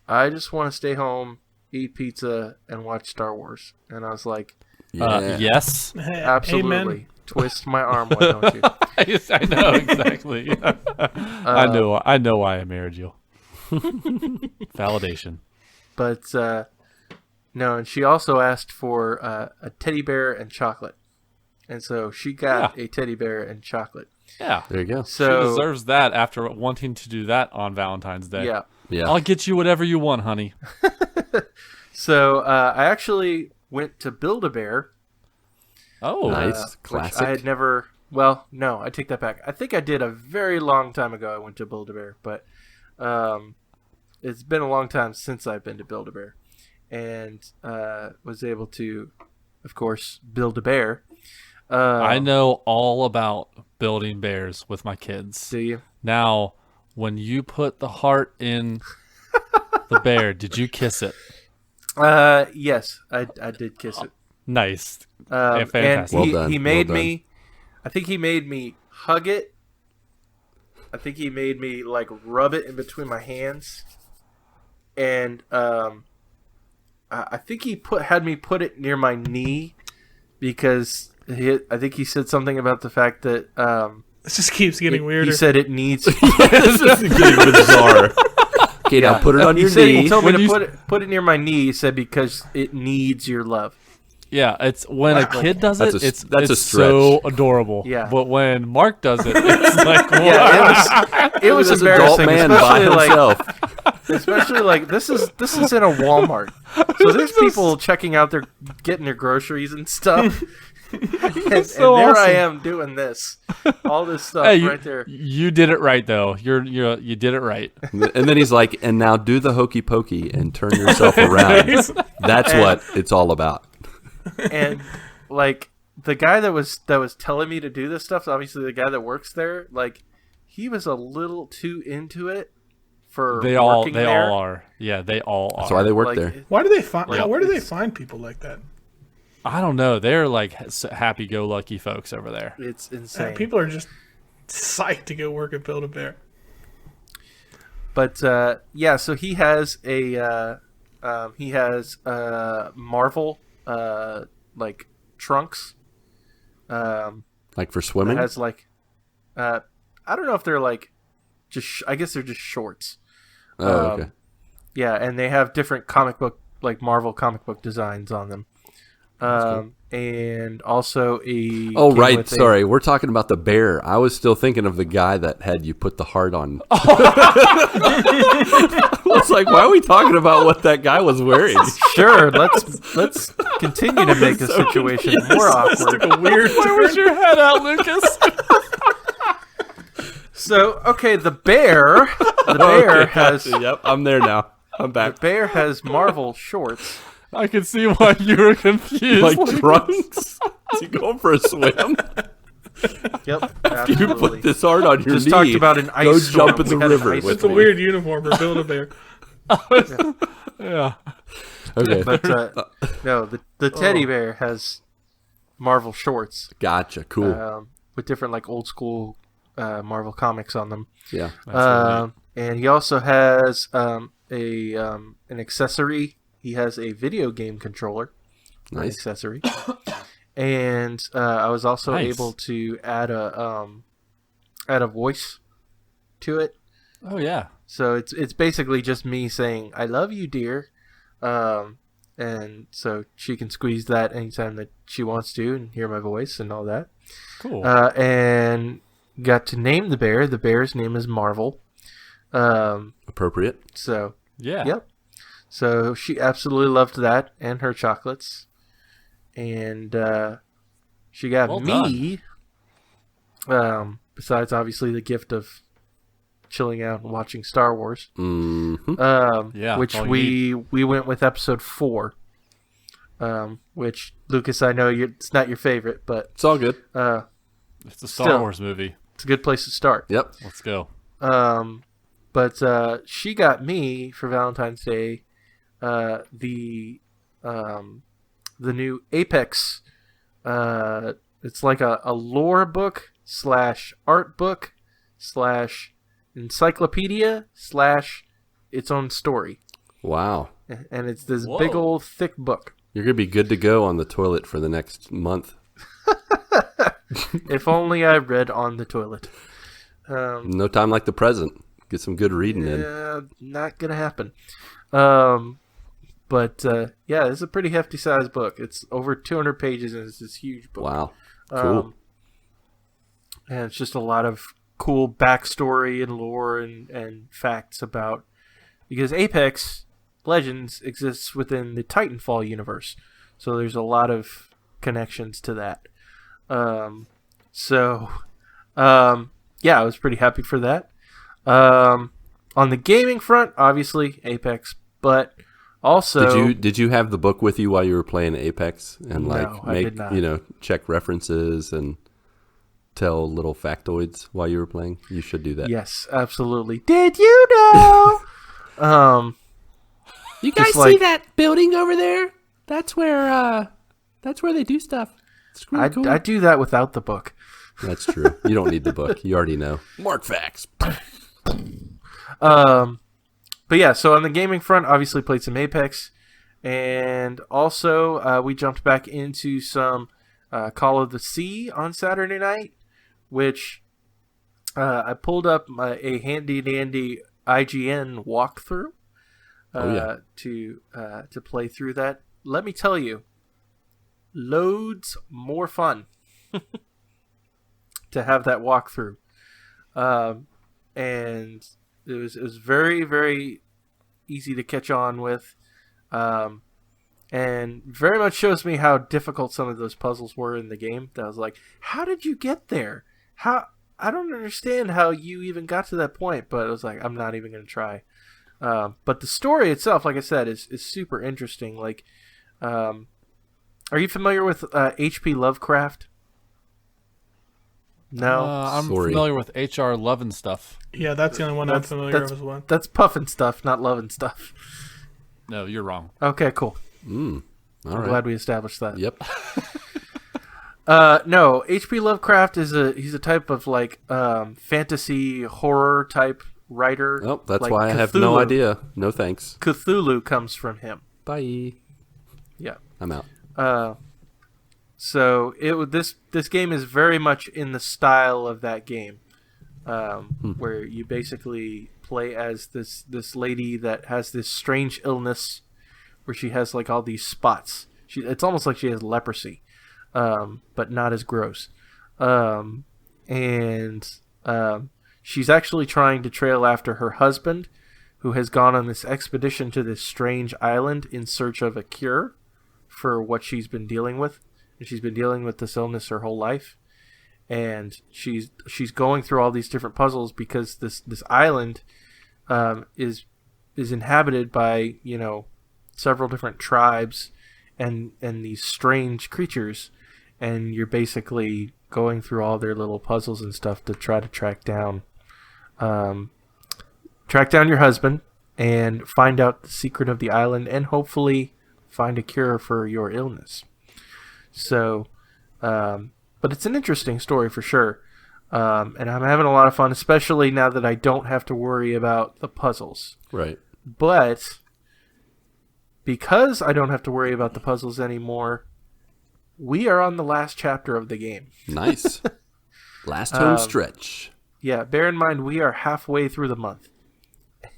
I just want to stay home, eat pizza, and watch Star Wars. And I was like, yes. Absolutely. Amen. Twist my arm, why don't you? I know, exactly. I know why I married you. Validation. But, no, and she also asked for a teddy bear and chocolate. And so she got a teddy bear and chocolate. Yeah. There you go. So, she deserves that after wanting to do that on Valentine's Day. Yeah. I'll get you whatever you want, honey. So I actually went to Build-A-Bear. Oh. Nice. Classic. I had never... Well, no, I take that back. I think I did a very long time ago I went to Build-A-Bear. But it's been a long time since I've been to Build-A-Bear. And was able to, of course, build a bear. I know all about building bears with my kids. Do you? Now, when you put the heart in the bear, did you kiss it? Yes, I did kiss it. Nice. Fantastic. And he made Well done. me, I think he made me hug it. I think he made me, like, rub it in between my hands. And I think he had me put it near my knee because I think he said something about the fact that It just keeps getting weirder. He said it needs. This is getting bizarre. Okay, now put it on your knee. He told me to put it near my knee. He said because it needs your love. Yeah, it's when a kid does it, it's a so adorable. Yeah. But when Mark does it, it's like, wow. Yeah, it was This embarrassing, adult man by himself. especially like this is in a Walmart, so there's people checking out getting their groceries and stuff. and so there awesome. I am doing all this stuff right there. You did it right though. You did it right. And then he's like, and now do the hokey pokey and turn yourself around. That's what it's all about. And like the guy that was telling me to do this stuff, obviously the guy that works there, like he was a little too into it for They all there. are. Yeah, they all are. That's why they work Like, there. Why do they find? Yeah. Where do they find people like that? I don't know. They're like happy-go-lucky folks over there. It's insane. People are just psyched to go work at Build-A-Bear. But yeah, so he has a Marvel like trunks. Like for swimming? It has like I don't know if they're like just I guess they're just shorts. Okay. Yeah, and they have different Marvel comic book designs on them. and also a. Oh, came right. with a- Sorry. We're talking about the bear. I was still thinking of the guy that had you put the heart on. I was like, why are we talking about what that guy was wearing? Sure, let's continue to make the situation more awkward. Took a weird Where was your head out, Lucas? So, okay, the bear Okay, has gotcha. Yep, I'm there now. I'm back. the bear has Marvel shorts. I can see why you were confused. Like trunks? Is he going for a swim? Yep, You absolutely. put this heart on your Just knee. talked about an ice Go storm. jump in the We had an river ice with It's a me. weird uniform for Build-A-Bear. yeah. Okay, But no, the teddy bear has Marvel shorts gotcha. Cool. with different like old school Marvel comics on them. Yeah. And he also has an accessory. He has a video game controller, an Nice. accessory. And I was also Nice. able to add a voice to it. Oh yeah. So it's basically just me saying "I love you, dear," and so she can squeeze that anytime that she wants to and hear my voice and all that. Cool. And got to name the bear. The bear's name is Marvel. Appropriate. So yeah. yep. So she absolutely loved that and her chocolates, and she got Well me. Besides, obviously, the gift of chilling out and watching Star Wars. Mm-hmm. Yeah, Which that's all you we went with episode 4. Which Lucas, I know it's not your favorite, but It's all good. It's a Star Still. Wars movie. it's a good place to start. Yep. Let's go. But she got me for Valentine's Day the new Apex. It's like a lore book / art book / encyclopedia / its own story, Wow. and it's this Whoa. big old thick book. You're going to be good to go on the toilet for the next month. If only I read on the toilet. No time like the present. Get some good reading in. Not gonna happen. But yeah, it's a pretty hefty size book. It's over 200 pages and it's this huge book. Wow. Cool. And it's just a lot of cool backstory and lore and facts about, because Apex Legends exists within the Titanfall universe, so there's a lot of connections to that. Yeah, I was pretty happy for that. On the gaming front, obviously Apex, but also Did you have the book with you while you were playing Apex and No, I make did not. check references and tell little factoids while you were playing? You should do that. yes, absolutely. Did you know? You guys see that building over there? That's where they do stuff. It's really I do that without the book. That's true. You don't need the book. You already know. Mark facts. But yeah, so on the gaming front, obviously played some Apex, and also we jumped back into some Call of the Sea on Saturday night, which I pulled up a handy dandy IGN walkthrough to play through that. Let me tell you, loads more fun to have that walkthrough, and it was very, very easy to catch on with, and very much shows me how difficult some of those puzzles were in the game. That I was like, how did you get there? I don't understand how you even got to that point, but I was like, I'm not even going to try. But the story itself, like I said, is super interesting. Like, are you familiar with H.P. Lovecraft? No. I'm Sorry. familiar with HR Lovin' stuff. Yeah, that's the only one I'm familiar with as well. That's puffin stuff, not loving stuff. No, you're wrong. Okay, cool. All I'm right. glad we established that. Yep. No, H.P. Lovecraft he's a type of like fantasy horror type writer. Oh, that's like why I have no Cthulhu. idea. No thanks. Cthulhu comes from him. Bye. Yeah. I'm out. So this game is very much in the style of that game, where you basically play as this lady that has this strange illness, where she has like all these spots, It's almost like she has leprosy, but not as gross. She's actually trying to trail after her husband, who has gone on this expedition to this strange island in search of a cure for what she's been dealing with. And she's been dealing with this illness her whole life. And she's going through all these different puzzles because this island is inhabited by, several different tribes and these strange creatures, and you're basically going through all their little puzzles and stuff to try to track down your husband and find out the secret of the island and hopefully find a cure for your illness. So, but it's an interesting story for sure. And I'm having a lot of fun, especially now that I don't have to worry about the puzzles. Right. But because I don't have to worry about the puzzles anymore, we are on the last chapter of the game. Nice. Last home stretch. Yeah, bear in mind we are halfway through the month.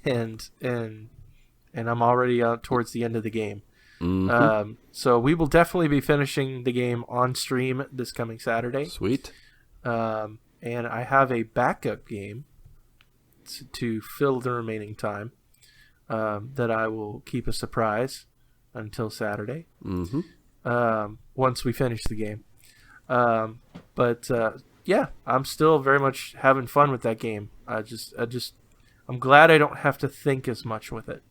And I'm already towards the end of the game. Mm-hmm. So we will definitely be finishing the game on stream this coming Saturday. Sweet. And I have a backup game to fill the remaining time that I will keep a surprise until Saturday. Mm-hmm. Once we finish the game. But yeah, I'm still very much having fun with that game. I'm glad I don't have to think as much with it.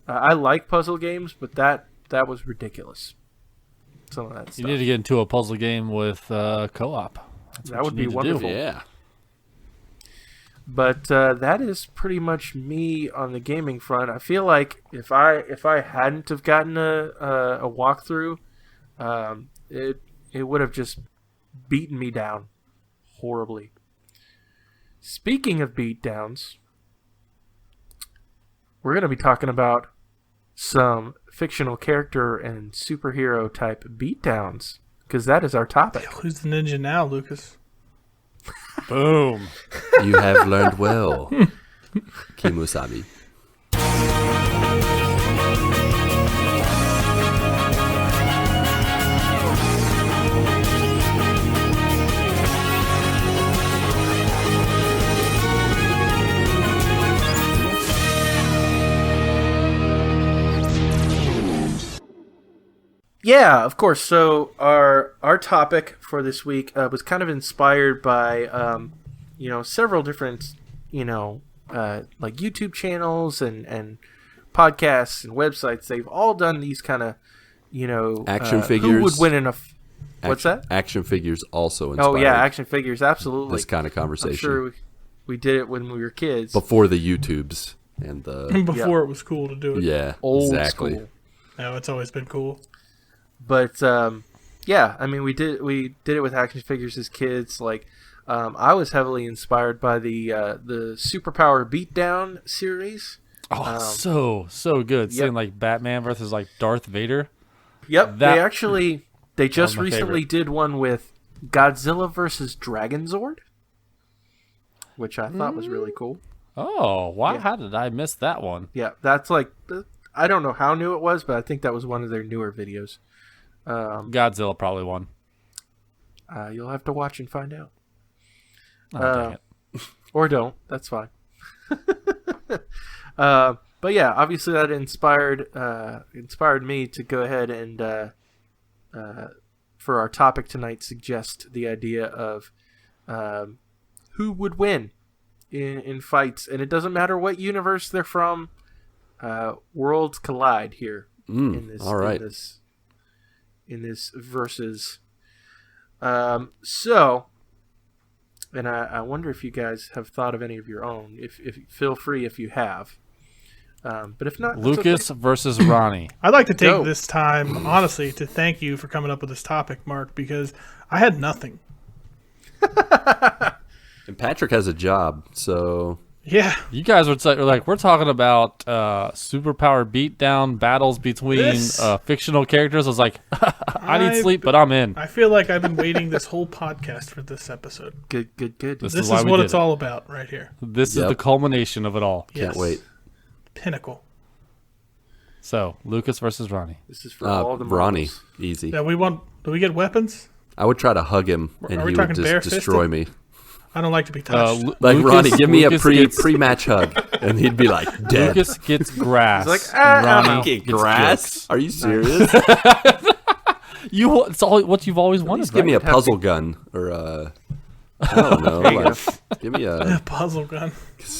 I like puzzle games, but that was ridiculous. Some of that stuff. You need to get into a puzzle game with co-op. That would be wonderful. Yeah. But that is pretty much me on the gaming front. I feel like if I hadn't have gotten a walkthrough, it would have just beaten me down horribly. Speaking of beatdowns, we're going to be talking about some fictional character and superhero type beatdowns, because that is our topic. Who's the ninja now, Lucas? Boom. You have learned well, Kimusami. Yeah, of course. So our topic for this week was kind of inspired by several different like YouTube channels and podcasts and websites. They've all done these kind of action figures. Who would win in a what's that? Action figures also inspired. Oh yeah, action figures, absolutely. This kind of conversation. I'm sure we did it when we were kids. Before the YouTubes and the Before it was cool to do it. yeah, Old exactly. school. No, it's always been cool. But yeah, I mean, we did it with action figures as kids. Like, I was heavily inspired by the Superpower Beatdown series. Oh, so good. Yep. Seeing like Batman versus like Darth Vader. Yep, they just my recently favorite. did one with Godzilla versus Dragonzord, which I thought was really cool. Oh, wow. Yeah. How did I miss that one? Yeah, that's like, I don't know how new it was, but I think that was one of their newer videos. Godzilla probably won. You'll have to watch and find out. Oh, dang it. Or don't. That's fine. But yeah, obviously that inspired me to go ahead and for our topic tonight suggest the idea of who would win in fights, and it doesn't matter what universe they're from. Worlds collide here in this. All right. In this versus. So, and I wonder if you guys have thought of any of your own. If feel free if you have. But if not, that's Lucas okay. versus Ronnie. I'd like to take Go. this time, honestly, to thank you for coming up with this topic, Mark, because I had nothing. And Patrick has a job, so Yeah. You guys were like, we're talking about superpower beatdown battles between This- fictional characters. I was like, I need I've- sleep, but I'm in. I feel like I've been waiting this whole podcast for this episode. Good. This This is is why we what did it's it. all about right here. This is Yep. the culmination of it all. can't Yes. wait. Pinnacle. So Lucas versus Ronnie. This is for all the Ronnie, marbles. easy. Yeah, do we get weapons? I would try to hug him, and Are we he would talking just bare-fisted? destroy me. I don't like to be touched. Like Lucas- Ronnie, give me a Lucas pre-match hug, and he'd be like, dead. Lucas gets grass. He's like, and I'm Ronnie out. Get gets grass? jokes. Are you serious? It's all what you've always wanted. Just give me a right? puzzle gun, or I don't know. There you Like, give me a, Puzzle gun.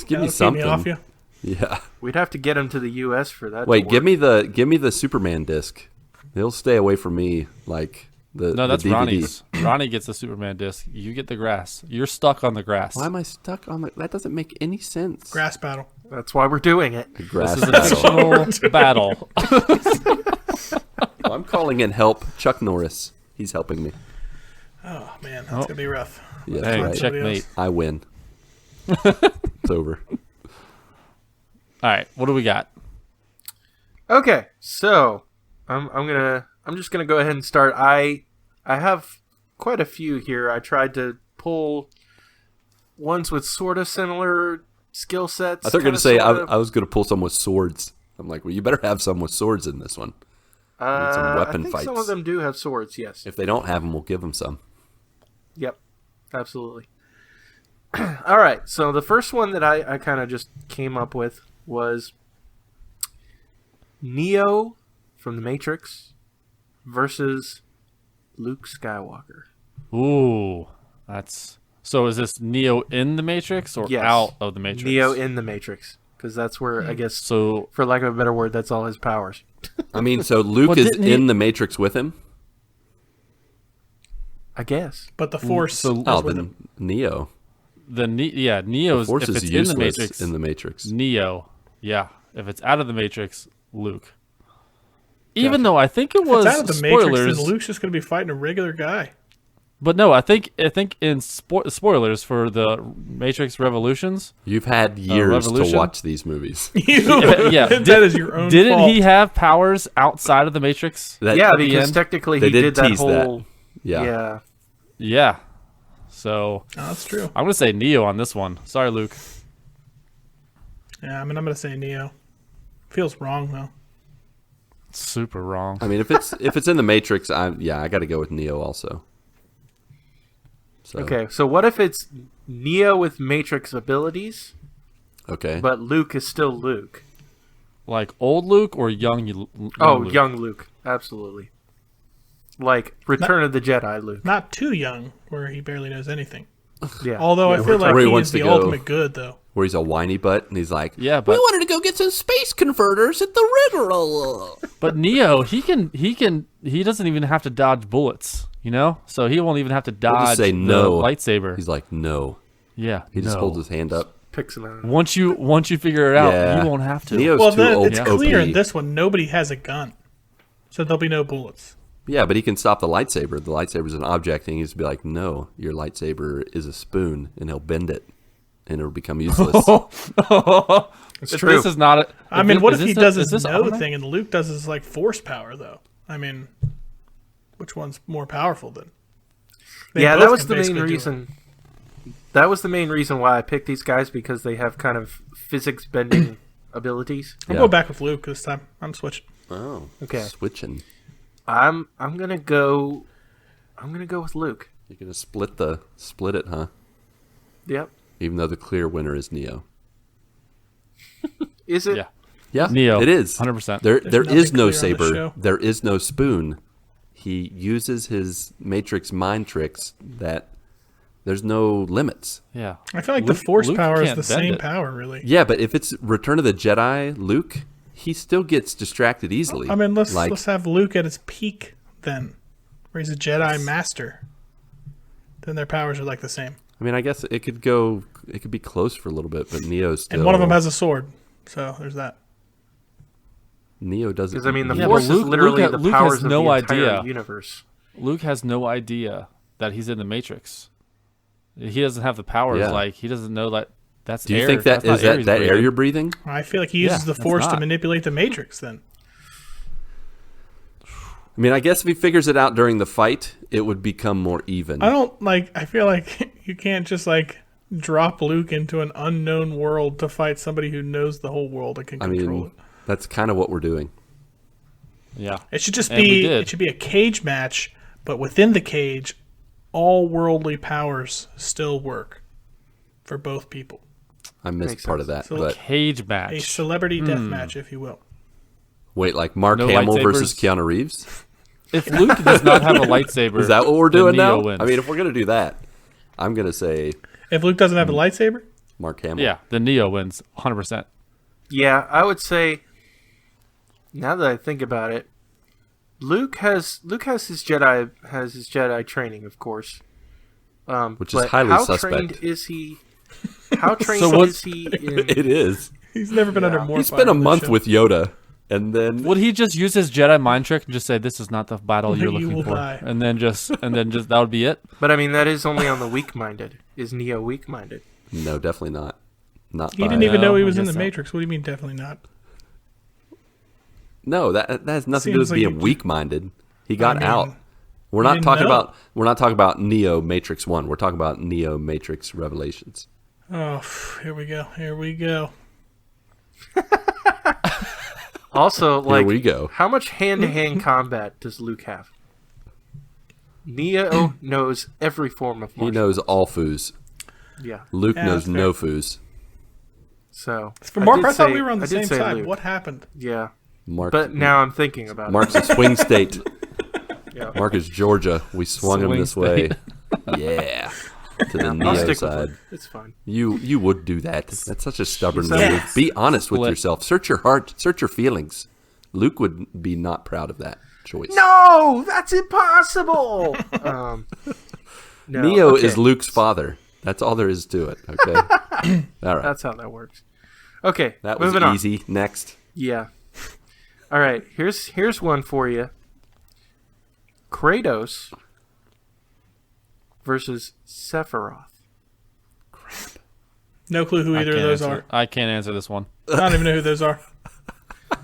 give me That'll keep something. me off you. Yeah. We'd have to get him to the U.S. for that. Wait, to give work. me the Superman disc. He'll stay away from me, like the No, that's the DVD. Ronnie's. Ronnie gets the Superman disc. You get the grass. You're stuck on the grass. Why am I stuck on the? That doesn't make any sense. Grass battle. That's why we're doing it. The grass This is a battle. fictional battle. Well, I'm calling in help. Chuck Norris. He's helping me. Oh man, that's gonna be rough. Yeah, Hey, right. checkmate. I win. It's over. All right, what do we got? Okay, so I'm just gonna go ahead and start. I have quite a few here. I tried to pull ones with sort of similar skill sets. I thought you were going to kinda, say sorta. I was going to pull some with swords. I'm like, well, you better have some with swords in this one. some weapon I think fights. some of them do have swords. Yes. If they don't have them, we'll give them some. Yep. Absolutely. All right. So the first one that I kind of just came up with was Neo from The Matrix versus Luke Skywalker. Ooh, that's so. Is this Neo in the Matrix or Yes. out of the Matrix? Neo in the Matrix, because that's where I guess, So for lack of a better word, that's all his powers. I mean, so Luke Well, is didn't he- in the Matrix with him? I guess. But the Force so- is Oh, with then him. Neo. Neo's Force if is it's in useless the Matrix. in the Matrix. Neo, yeah. If it's out of the Matrix, Luke. Even though I think it If was it's out of the Matrix, spoilers, then Luke's just going to be fighting a regular guy. but no, I think in spoilers for the Matrix Revolutions. You've had years to Revolution? watch these movies. Yeah, that is your own Didn't fault. he have powers outside of the Matrix? That- Yeah, at the because end? technically They he did did that tease that. whole. Yeah. Yeah. Yeah. So Oh, that's true. I'm gonna say Neo on this one. Sorry, Luke. Yeah, I mean, I'm going to say Neo. Feels wrong, though. Super wrong. I mean, if it's in the Matrix, I got to go with Neo also. So, Okay, so what if it's Neo with Matrix abilities, Okay. but Luke is still Luke? Like old Luke or young Luke? Young Luke, absolutely. Like Return of the Jedi Luke. Not too young, where he barely knows anything. Yeah. Although I feel like where he he wants is to the go. ultimate good, though. Where he's a whiny butt and he's like, Yeah, we but wanted to go get some space converters at the rigmarole. but Neo, he doesn't even have to dodge bullets, you know? So he won't even have to He'll dodge just say the no. lightsaber. He's like, no. Yeah. He just no. holds his hand up. Picks him out. Once you figure it out, Yeah. you won't have to. Neo's Well, too then old. it's OP. clear in this one, nobody has a gun. So there'll be no bullets. Yeah, but he can stop the lightsaber. The lightsaber's an object, and he just be like, no, your lightsaber is a spoon, and he'll bend it, and it'll become useless. It's If true. This is not. I mean, what if is he this does a- his is this no armor? thing and Luke does his like force power though? I mean, which one's more powerful then? They Yeah, both that was can the main basically do it. reason. That was the main reason why I picked these guys, because they have kind of physics bending abilities. I'm Yeah. going back with Luke this time. I'm switching. Oh, Okay. switching. I'm gonna go with Luke. You're gonna split it, huh? Yep. Even though the clear winner is Neo. Is it? Yeah. Yeah, Neo, it is 100%. There nothing is no clear on the saber. show. There is no spoon. He uses his Matrix mind tricks. That there's no limits. Yeah. I feel like Luke- the force Luke power is can't the bend same it. power, really. Yeah, but if it's Return of the Jedi, Luke, he still gets distracted easily. I mean, let's like, have Luke at his peak then, where he's a Jedi master. Then their powers are like the same, I mean, I guess it could be close for a little bit, but Neo's still. and one of them has a sword. So there's that. Neo doesn't. Because I mean, the Yeah, but Force Luke- is literally Luke the has powers of no the entire idea. universe. Luke has no idea that he's in the Matrix. He doesn't have the powers. Yeah. Like he doesn't know that. That's Do you air. think that That's not is that he's air breathing. you're breathing? I feel like he uses Yeah, the that's force to not. manipulate the Matrix. Then I mean, I guess if he figures it out during the fight, it would become more even. I don't like. I feel like you can't just like drop Luke into an unknown world to fight somebody who knows the whole world and can I control mean, it. that's kind of what we're doing. Yeah. It should just And we be did. it should be a cage match, but within the cage, all worldly powers still work for both people. I missed Makes part sense. of that. So But Cage A match. celebrity death match, if you will. wait, like Mark No Hamill lightsabers. versus Keanu Reeves? If Luke does not have a lightsaber, Is that what we're then doing Neo now? wins. I mean, if we're going to do that, I'm going to say If Luke doesn't have a lightsaber, Mark Hamill. yeah, then Neo wins 100%. Yeah, I would say. Now that I think about it, Luke has his Jedi training, of course. Which is but highly how suspect. trained is he? How trained So what- is he in? It is. he's never been under more He fire spent a on this month show. with Yoda, and then Would he just use his Jedi mind trick and just say, "This is not the battle you're You looking will for," die. and then just that would be it? But I mean, that is only on the weak-minded. Is Neo weak-minded? no, definitely not. Not He by- didn't even know he I was in guess the so. Matrix. What do you mean, definitely not? No, that has nothing to do Seems with like being you- weak-minded. He got mean, out. We're you not didn't talking know. about Neo Matrix 1. We're talking about Neo Matrix Revelations. Oh, here we go. Here we go. Also, like, we go. how much hand-to-hand combat does Luke have? Neo knows every form of He martial knows all foos. Yeah. Luke Yeah, knows that's no foos. So For Mark, did I thought say- we were on the I did same say side. Luke. What happened? Yeah. Mark, But now I'm thinking about Mark's a swing state. Yeah. Mark is Georgia. We swung him Swing this way. state. Yeah. To the it. I'll Neo stick with side. it. It's fine. You would do that. That's such a stubborn Yes. move. Be honest with Split. yourself. Search your heart. Search your feelings. Luke would be not proud of that choice. No, that's impossible. No, Neo okay. is Luke's father. That's all there is to it. Okay. All right. That's how that works. Okay, That was moving easy. Next. on. Yeah. All right, here's one for you. Kratos versus Sephiroth. No clue who either of those are. I can't answer this one. I don't even know who those are.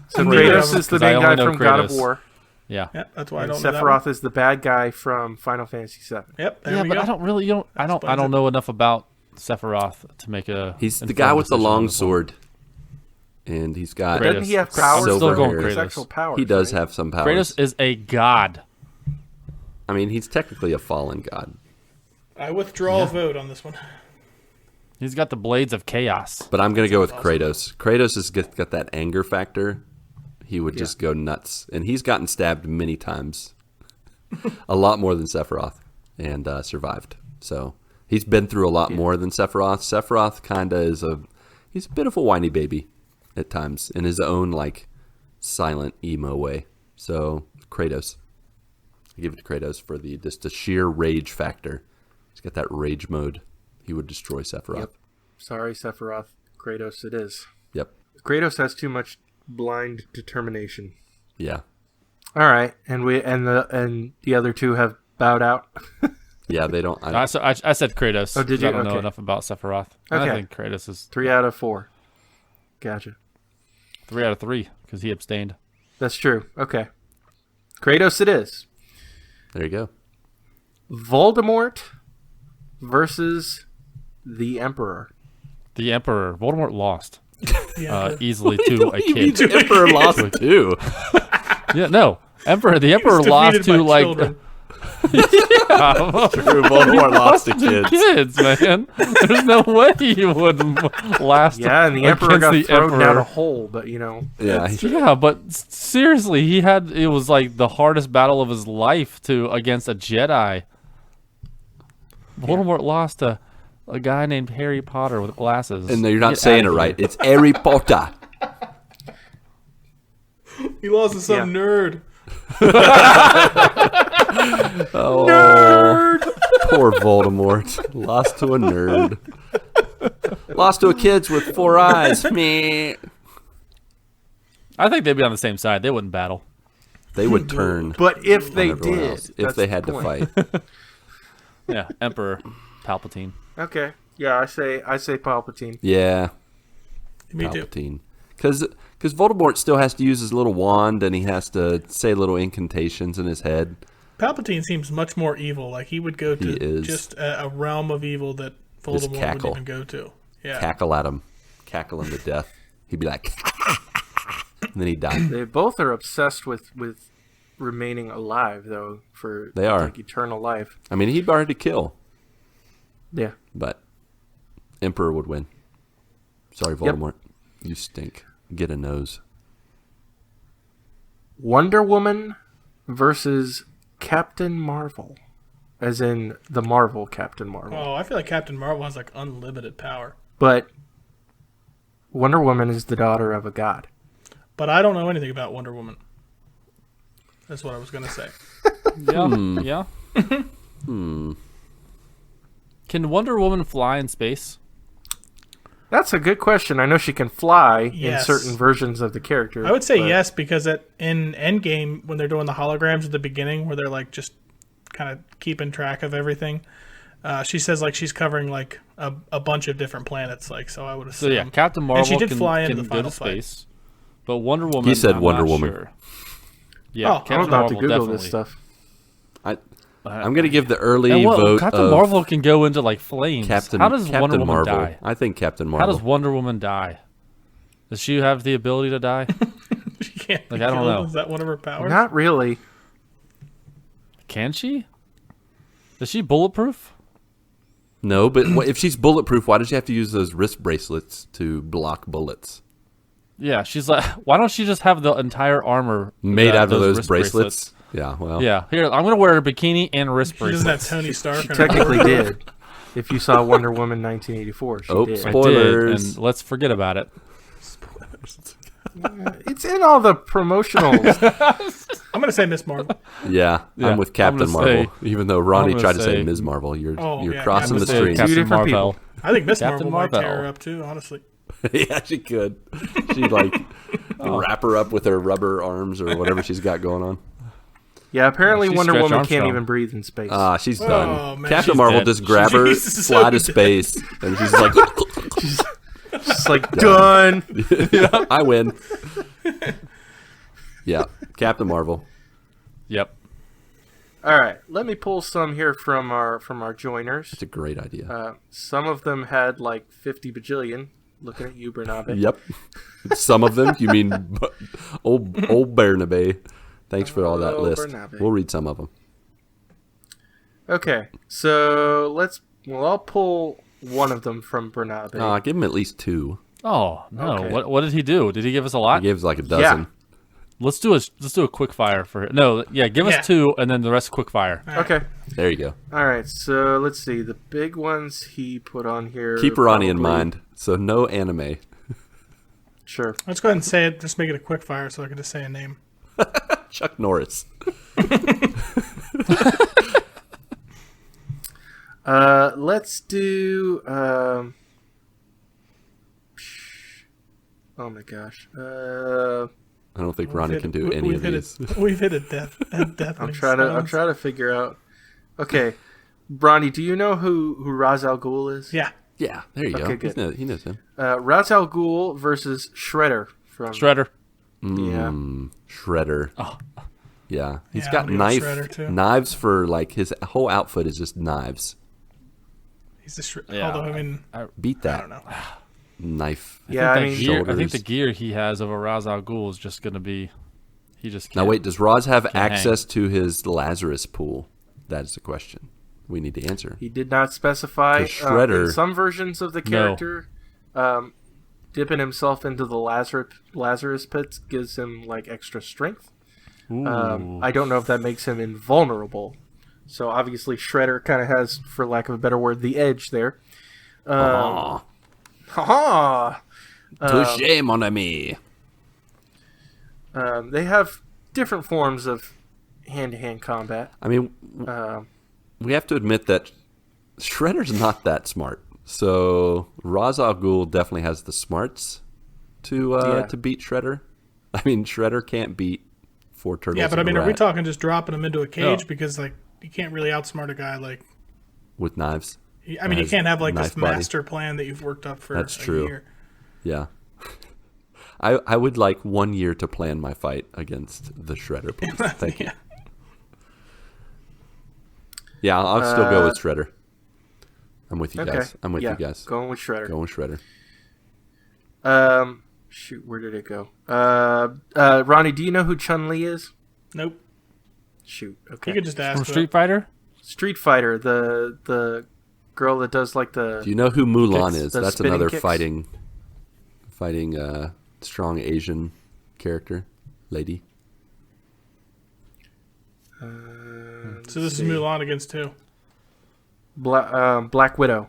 So Neither of Kratos them, is the 'cause I main only guy know from God of Kratos. War, Yeah. Yeah, that's why I and don't know that Sephiroth one. is the bad guy from Final Fantasy VII. Yep, there Yeah, we but go. I don't really. I Explains don't it. know enough about Sephiroth to make a. He's the informed guy with the decision on long this one. sword. And he's got Kratos. Doesn't he have I'm powers? still silver going hair. Kratos. Sexual powers. He does right? have some powers. Kratos is a god. I mean, he's technically a fallen god. I withdraw a vote on this one. He's got the blades of chaos. But I'm going to go with Kratos. Kratos has got that anger factor. He would just go nuts. And he's gotten stabbed many times. A lot more than Sephiroth. And survived. So he's been through a lot more than Sephiroth. Sephiroth kind of is he's a bit of a whiny baby at times in his own, like, silent emo way. So Kratos. I give it to Kratos for just the sheer rage factor. He's got that rage mode. He would destroy Sephiroth. Yep. Sorry, Sephiroth. Kratos, it is. Yep. Kratos has too much blind determination. Yeah. All right, and the other two have bowed out. Yeah, they don't. I said Kratos. Oh, did 'cause you? I don't know Okay. enough about Sephiroth. Okay. I think Kratos is 3 out of 4. Gotcha. 3 out of 3 because he abstained. That's true. Okay. Kratos, it is. There you go. Voldemort versus the Emperor. The Emperor, Voldemort lost Yeah. easily to a kid. The Emperor lost too. Yeah, no. The Emperor lost to like children. True, Voldemort lost to kids. kids, man. There's no way you would last. Yeah, and the Emperor against got the thrown down Emperor. a hole, but you know. Yeah, Yeah, but seriously, it was like the hardest battle of his life against a Jedi. Voldemort lost to a guy named Harry Potter with glasses. and you're not Get saying it outta right. here. It's Harry Potter. He lost to some nerd. Oh, Nerd! poor Voldemort. Lost to a nerd. Lost to a kids with 4 eyes. Me. I think they'd be on the same side. They wouldn't battle. They would turn. But if on they everyone did, else if that's they the had to point. fight. Yeah, Emperor Palpatine. Okay. Yeah, I say Palpatine. Yeah, Me too. Palpatine. Because Voldemort still has to use his little wand and he has to say little incantations in his head. Palpatine seems much more evil. Like he would go He to is. just a realm of evil that Just Voldemort wouldn't cackle. even go to. Yeah. Cackle at him. Cackle him to death. He'd be like, And then he died. They both are obsessed with remaining alive, though, for They are. like eternal life. I mean, he'd already kill, Yeah. but Emperor would win. Sorry, Voldemort. You stink. Get a nose. Wonder Woman versus Captain Marvel, as in the Marvel Captain Marvel. Oh, I feel like Captain Marvel has like unlimited power. But Wonder Woman is the daughter of a god. But I don't know anything about Wonder Woman. That's what I was gonna say. Yeah. Can Wonder Woman fly in space? That's a good question. I know she can fly Yes. in certain versions of the character. I would say but- yes, because in Endgame, when they're doing the holograms at the beginning, where they're like just kind of keeping track of everything, she says like she's covering like a bunch of different planets. Like, so I would So assume. yeah, Captain Marvel and she did can, fly into can the go final to fight. space, but Wonder Woman. He said I'm Wonder not Woman. Sure. Yeah, Oh, Captain I'm about Marvel to Google definitely. this stuff. I'm gonna give the early And what, vote Captain of Marvel can go into like flames. Captain. How does Captain Wonder Woman Marvel. die? I think Captain How Marvel. does Wonder Woman die? Does she have the ability to die? She can't be Like, I don't killed. know. Is that one of her powers? Not really. Can she? Is she bulletproof? No, but if she's bulletproof, why does she have to use those wrist bracelets to block bullets? Yeah, she's like, why don't she just have the entire armor Made out of those wrist bracelets? Yeah, well. Yeah, here, I'm going to wear a bikini and wrist She doesn't bracelets. have Tony Stark. She in her technically armor. did. If you saw Wonder Woman 1984, she Oh, did. I did, Spoilers. and let's forget about it. It's in all the promotionals. I'm gonna say Miss Marvel. Yeah, Yeah, I'm with I'm Captain gonna Marvel. Even though Ronnie gonna tried to say say- Ms. Marvel, you're Oh, yeah, crossing the Captain stream. Two different Marvel. I think Miss Captain Marvel might tear Marvel. her up too. Honestly. Yeah, she could. She'd like wrap her up with her rubber arms or whatever she's got going on. Yeah, apparently She's Wonder Stretch Woman can't Armstrong. even breathe in space. Ah, she's Oh, done. man, Captain she's Marvel dead. just grab her, She's fly so to dead. space, and she's like, It's like, done. I win. Yeah, Captain Marvel. Yep. All right, let me pull some here from our joiners. It's a great idea. Some of them had like 50 bajillion. Looking at you, Bernabe. Yep. Some of them. You mean old Bernabe. Thanks for all that Oh, list. Bernabe. We'll read some of them. Okay, so I'll pull one of them from Bernabe. Give him at least two. Oh no! Okay. What did he do? Did he give us a lot? He gave us like a dozen. Let's do a quick fire for him. No, yeah, give Yeah. us two, and then the rest quick fire. Okay. There you go. All right, so let's see. The big ones he put on here. Keep Ronnie in probably- mind. So no anime. Sure. Let's go ahead and say it. Just make it a quick fire, so I can just say a name. Chuck Norris. Let's do. Oh my gosh. I don't think Ronnie can do any of these. We've hit a death. I'm trying to figure out. Okay, Ronnie, do you know who Ra's al Ghul is? Yeah. Yeah, there you Okay, go. good. He knows him. Ra's al Ghul versus Shredder from. Shredder. Shredder. Oh. Yeah, he's Yeah, got I'll go with Shredder, too. knives for like his whole outfit is just knives. He's the Yeah. Although, I mean, Beat I that don't know. knife. Yeah, I That mean, gear, I think shoulders. the gear he has of a Ra's al Ghul is just going to be. He just can't. Now wait, does Roz have hang. access to his Lazarus pool? That is the question we need to answer. he did not specify. 'Cause Shredder- In some versions of the character, dipping himself into the Lazarus pits gives him like extra strength. Ooh. I don't know if that makes him invulnerable. So obviously Shredder kind of has, for lack of a better word, the edge there. Aw. Ha Touché, mon ami. They have different forms of hand-to-hand combat. I mean, we have to admit that Shredder's not that smart. So Ra's al Ghul definitely has the smarts to beat Shredder. I mean, Shredder can't beat four turtles. Yeah, but I and a mean, are we rat talking just dropping him into a cage? No. Because like you can't really outsmart a guy like. with knives? I mean, you Has can't have like this knife body. master plan that you've worked up for That's a true. year. Yeah. I would like 1 year to plan my fight against the Shredder, please. Thank you. Yeah, I'll still go with Shredder. I'm with you Okay. guys. I'm with yeah, you guys. Going with Shredder. Going with Shredder. Shoot, where did it go? Ronnie, do you know who Chun-Li is? Nope. Shoot. Okay. You could just ask. From Street Fighter? Street Fighter, the girl that does like the. Do you know who Mulan kicks, is? the That's spinning another kicks? fighting strong Asian character, lady. So this is Mulan against who? Black Widow.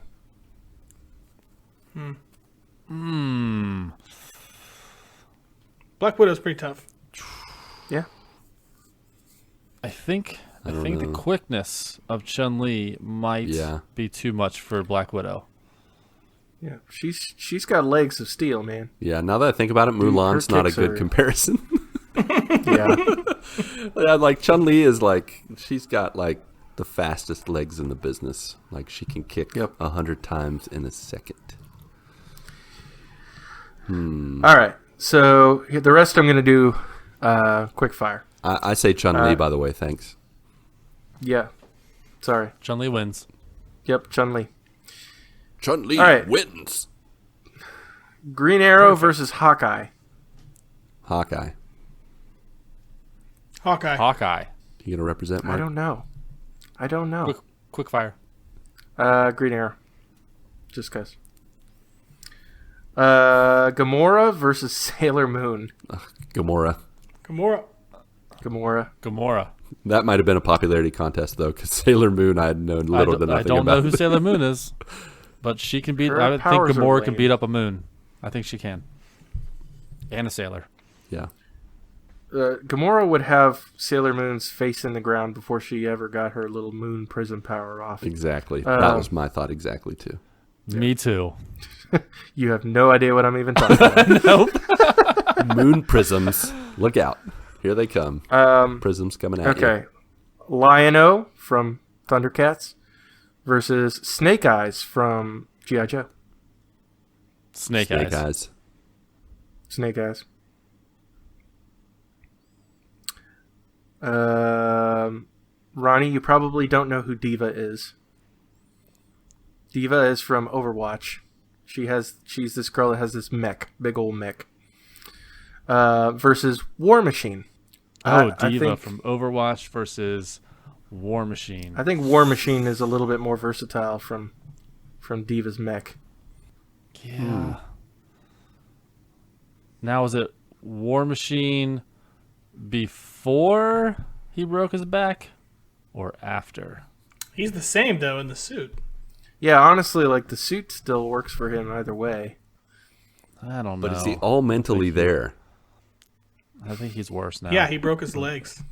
Black Widow's pretty tough. Yeah. I think the know. quickness of Chun-Li might Yeah. be too much for Black Widow. Yeah. She's got legs of steel, man. Yeah, now that I think about it, Mulan's not a kicks good are- comparison. Yeah. Yeah, like Chun-Li is like, she's got like the fastest legs in the business. Like she can kick Yep. 100 times in a second. All right. So the rest I'm gonna do quick fire. I say Chun-Li, by the way, thanks. Yeah. Sorry. Chun-Li wins. Yep. Chun-Li. Chun-Li All right. wins. Green Arrow versus Hawkeye. Hawkeye. Hawkeye. You gonna represent Mark? I don't know. Quick fire. Green Arrow. Just cause. Gamora versus Sailor Moon. Gamora. Gamora. That might have been a popularity contest, though, because Sailor Moon I had known little to nothing I don't about. know who Sailor Moon is, but she can beat. Her I would think powers are Gamora can lame. beat up a moon. I think she can. And a sailor. Yeah. Gamora would have Sailor Moon's face in the ground before she ever got her little moon prism power off. Exactly. That was my thought exactly, too. Me too. You have no idea what I'm even talking about. Nope. Moon prisms. Look out. Here they come. Prisms coming at you. Okay. Lion-O from Thundercats versus Snake Eyes from G.I. Joe. Snake Snake eyes. eyes. Snake Eyes. Ronnie, you probably don't know who Diva is. Diva is from Overwatch. She's this girl that has this mech, big old mech. Versus War Machine. Oh, I Diva think- from Overwatch versus War Machine. I think War Machine is a little bit more versatile from Diva's mech. Yeah. Now, is it War Machine before he broke his back or after? He's the same though in the suit. Yeah, honestly, like the suit still works for him either way. I don't know. But is he all mentally there? I think he's worse now. Yeah, he broke his legs.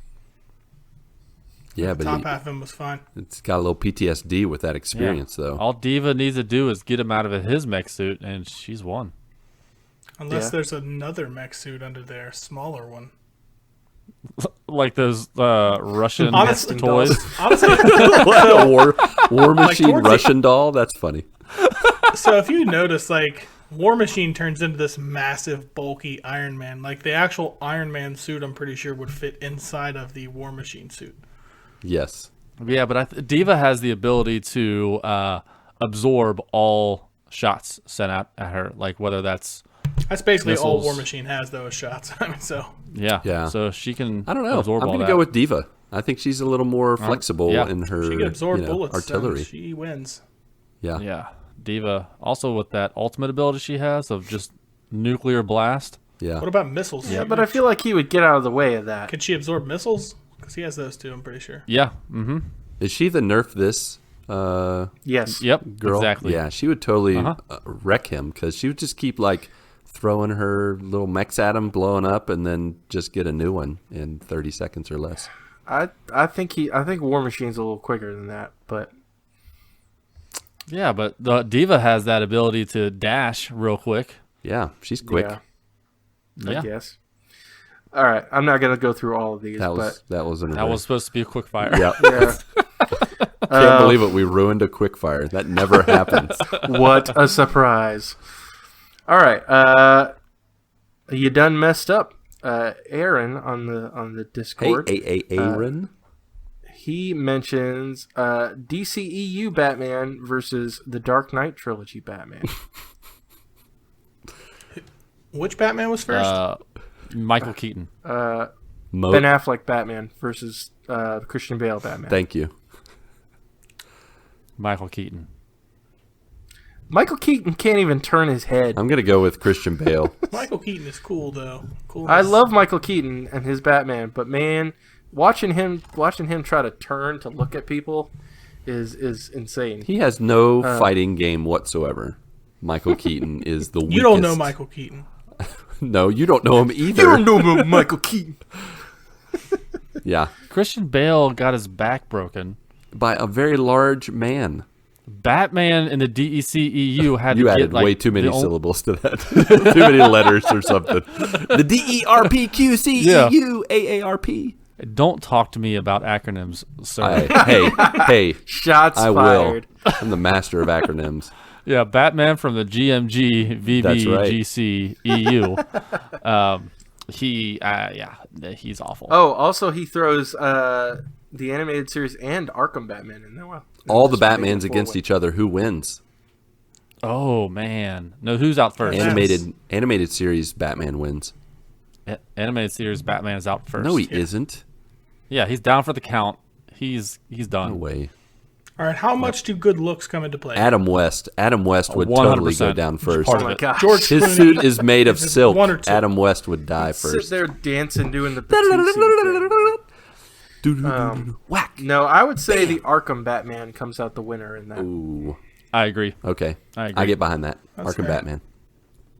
Yeah, The top but half of him was fine. it's got a little PTSD with that experience, though. All Diva needs to do is get him out of his mech suit, and she's won. Unless Yeah. there's another mech suit under there, smaller one. Like those Russian Honestly, toys. Honestly, What a war machine towards the- Russian doll? That's funny. so if you notice, like War Machine turns into this massive, bulky Iron Man. Like the actual Iron Man suit, I'm pretty sure would fit inside of the War Machine suit. Yes. Yeah, but Diva has the ability to absorb all shots sent out at her, like whether that's That's basically all Missiles. War Machine has, though, is shots. I mean, so Yeah. So she can. I don't know. Absorb I'm all going to that. go with Diva. I think she's a little more flexible yeah. in her she can absorb bullets. artillery. So she wins. Yeah. Yeah, Diva also with that ultimate ability she has of just nuclear blast. Yeah. What about missiles? Yeah, but I feel like he would get out of the way of that. Could she absorb missiles? Because he has those too, I'm pretty sure. Yeah. Mm-hmm. Is she the nerf this Yes. Yep. girl? Exactly. Yeah, she would totally Uh-huh. wreck him because she would just keep like throwing her little mechs at him, blowing up, and then just get a new one in 30 seconds or less. I think War Machine's a little quicker than that, but Yeah, but the Diva has that ability to dash real quick. Yeah, she's quick. Yeah, I Yeah. guess. All right, I'm not gonna go through all of these, That but was an That was supposed to be a quick fire. yeah. yeah. Can't believe it. We ruined a quick fire. That never happens. What a surprise! All right, you done messed up. Aaron on the Hey, Discord, Aaron. he mentions DCEU Batman versus the Dark Knight trilogy Batman. Which Batman was first? Michael Keaton. Ben Affleck Batman versus Christian Bale Batman. Thank you. Michael Keaton. Michael Keaton can't even turn his head. I'm gonna go with Christian Bale. Michael Keaton is cool though. Cool. I love Michael Keaton and his Batman, but man, watching him try to turn to look at people is insane. He has no fighting game whatsoever. Michael Keaton is the weakest. You don't know Michael Keaton. No, you don't know him either. You don't know Michael Keaton. Yeah, Christian Bale got his back broken. by a very large man. Batman in the DECEU had You to added get, like, way too many the syllables to that. Too many letters or something. The DERPQCEUAARP. Don't talk to me about acronyms, sir. Hey, Shots I fired. will. I'm the master of acronyms. Yeah, Batman from the GMG That's right. VVGC EU. He's awful. Oh, also he throws the animated series and Arkham Batman in there. All the Batmans against each other. Who wins? Oh man, no, who's out first? Animated series Batman wins. Animated series Batman is out first. No, he isn't. Yeah, he's down for the count. He's done. No way. All right, how much do good looks come into play? Adam West would totally go 100% down first. part Oh of my it. gosh. George His Clooney. suit is made of If it's silk. one or two. Adam West would die Sit first. there dancing, doing the Batista thing. Whack. No, I would say the Arkham Batman comes out the winner in that. Ooh. I agree. Okay. I agree. I get behind that. That's Arkham fair. Batman.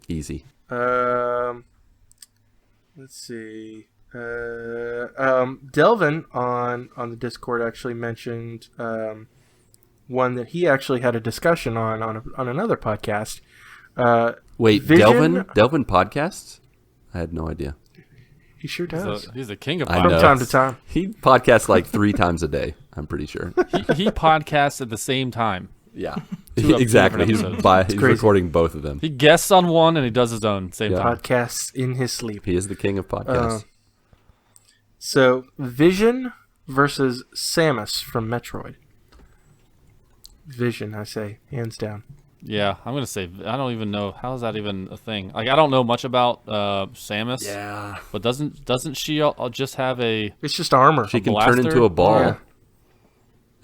Easy. Let's see. Delvin on the Discord actually mentioned one that he actually had a discussion on another podcast. Wait, Vision- Delvin podcasts? I had no idea. He sure does. He's a king of I From know. podcasts. time to time. He podcasts like 3 times a day, I'm pretty sure. He podcasts at the same time. Yeah. Two Exactly. different He's episodes. he's crazy. recording both of them. He guests on one and he does his own same Yeah. time. Podcasts in his sleep. He is the king of podcasts. So, Vision versus Samus from Metroid. Vision, I say, hands down. Yeah, I'm gonna say I don't even know how is that even a thing. Like I don't know much about Samus. Yeah. But doesn't she just have a? It's just armor. She can blaster? turn into a ball Yeah.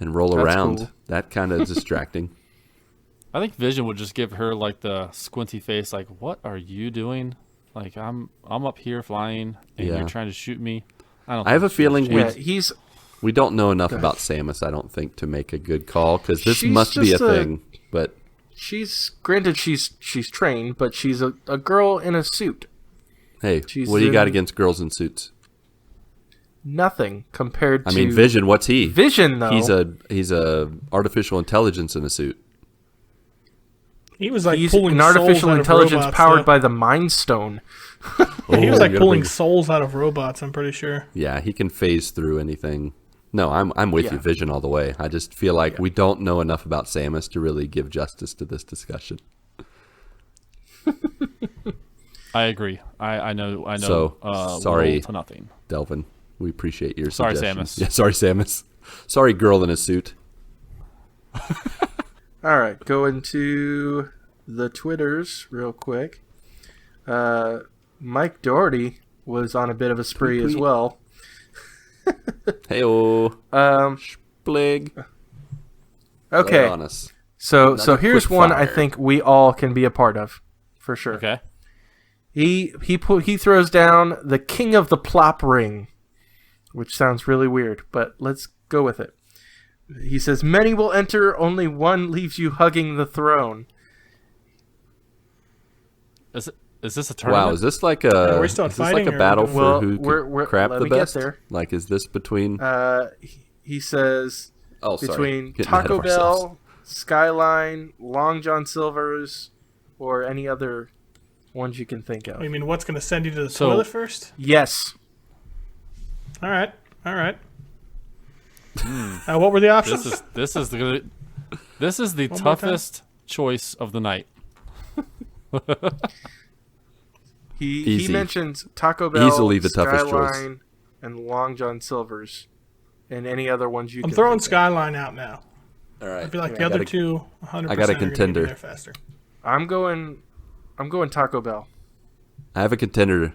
and roll That's around. cool. That kind of distracting. I think Vision would just give her like the squinty face, like, "What are you doing? Like I'm up here flying and Yeah. you're trying to shoot me." I have a think she feeling has Yeah, we don't know enough about Samus, I don't think, to make a good call, because this She's must be a just a- thing. But she's trained, but she's a girl in a suit. hey, She's what do you got in- against girls in suits? Nothing compared to I mean, Vision. What's he? Vision, though. He's a artificial intelligence in a suit. He was like He's pulling an artificial souls out of intelligence robots, powered though. by the Mind Stone. He was like you gotta pulling bring- souls out of robots. I'm pretty sure. Yeah, he can phase through anything. No, I'm with Yeah. you, Vision, all the way. I just feel like we don't know enough about Samus to really give justice to this discussion. I agree. I know. So, sorry. little to nothing. Delvin, we appreciate your Sorry, suggestions. Samus. Yeah, sorry, Samus. Sorry, girl in a suit. All right, go into the Twitters real quick. Mike Doherty was on a bit of a spree as Tweet. well. Hey-oh. Splig. Okay, Lay on us. so Another here's quick one I fire. think we all can be a part of, for sure. Okay. He throws down the King of the Plop Ring, which sounds really weird, but let's go with it. He says, "Many will enter, only one leaves you hugging the throne." Is this a tournament? Wow, is this like we're a still is this like fighting, a or battle we're- for Well, who we're- can crap let the me get best? there. Like, is this between? He says Oh, sorry. between Getting ahead Taco of ourselves. Bell, Skyline, Long John Silver's, or any other ones you can think of. I mean, what's going to send you to the So- toilet first? Yes. All right. What were the options? This is the One more time. toughest choice of the night. He Easy. mentions Taco Bell, Easily the toughest choice. Skyline, and Long John Silver's, and any other ones you I'm can throwing think of. Skyline out now. All right. I feel like Yeah, the I other gotta- two, 100%. I got a are gonna be contender. there faster. I'm going Taco Bell. I have a contender.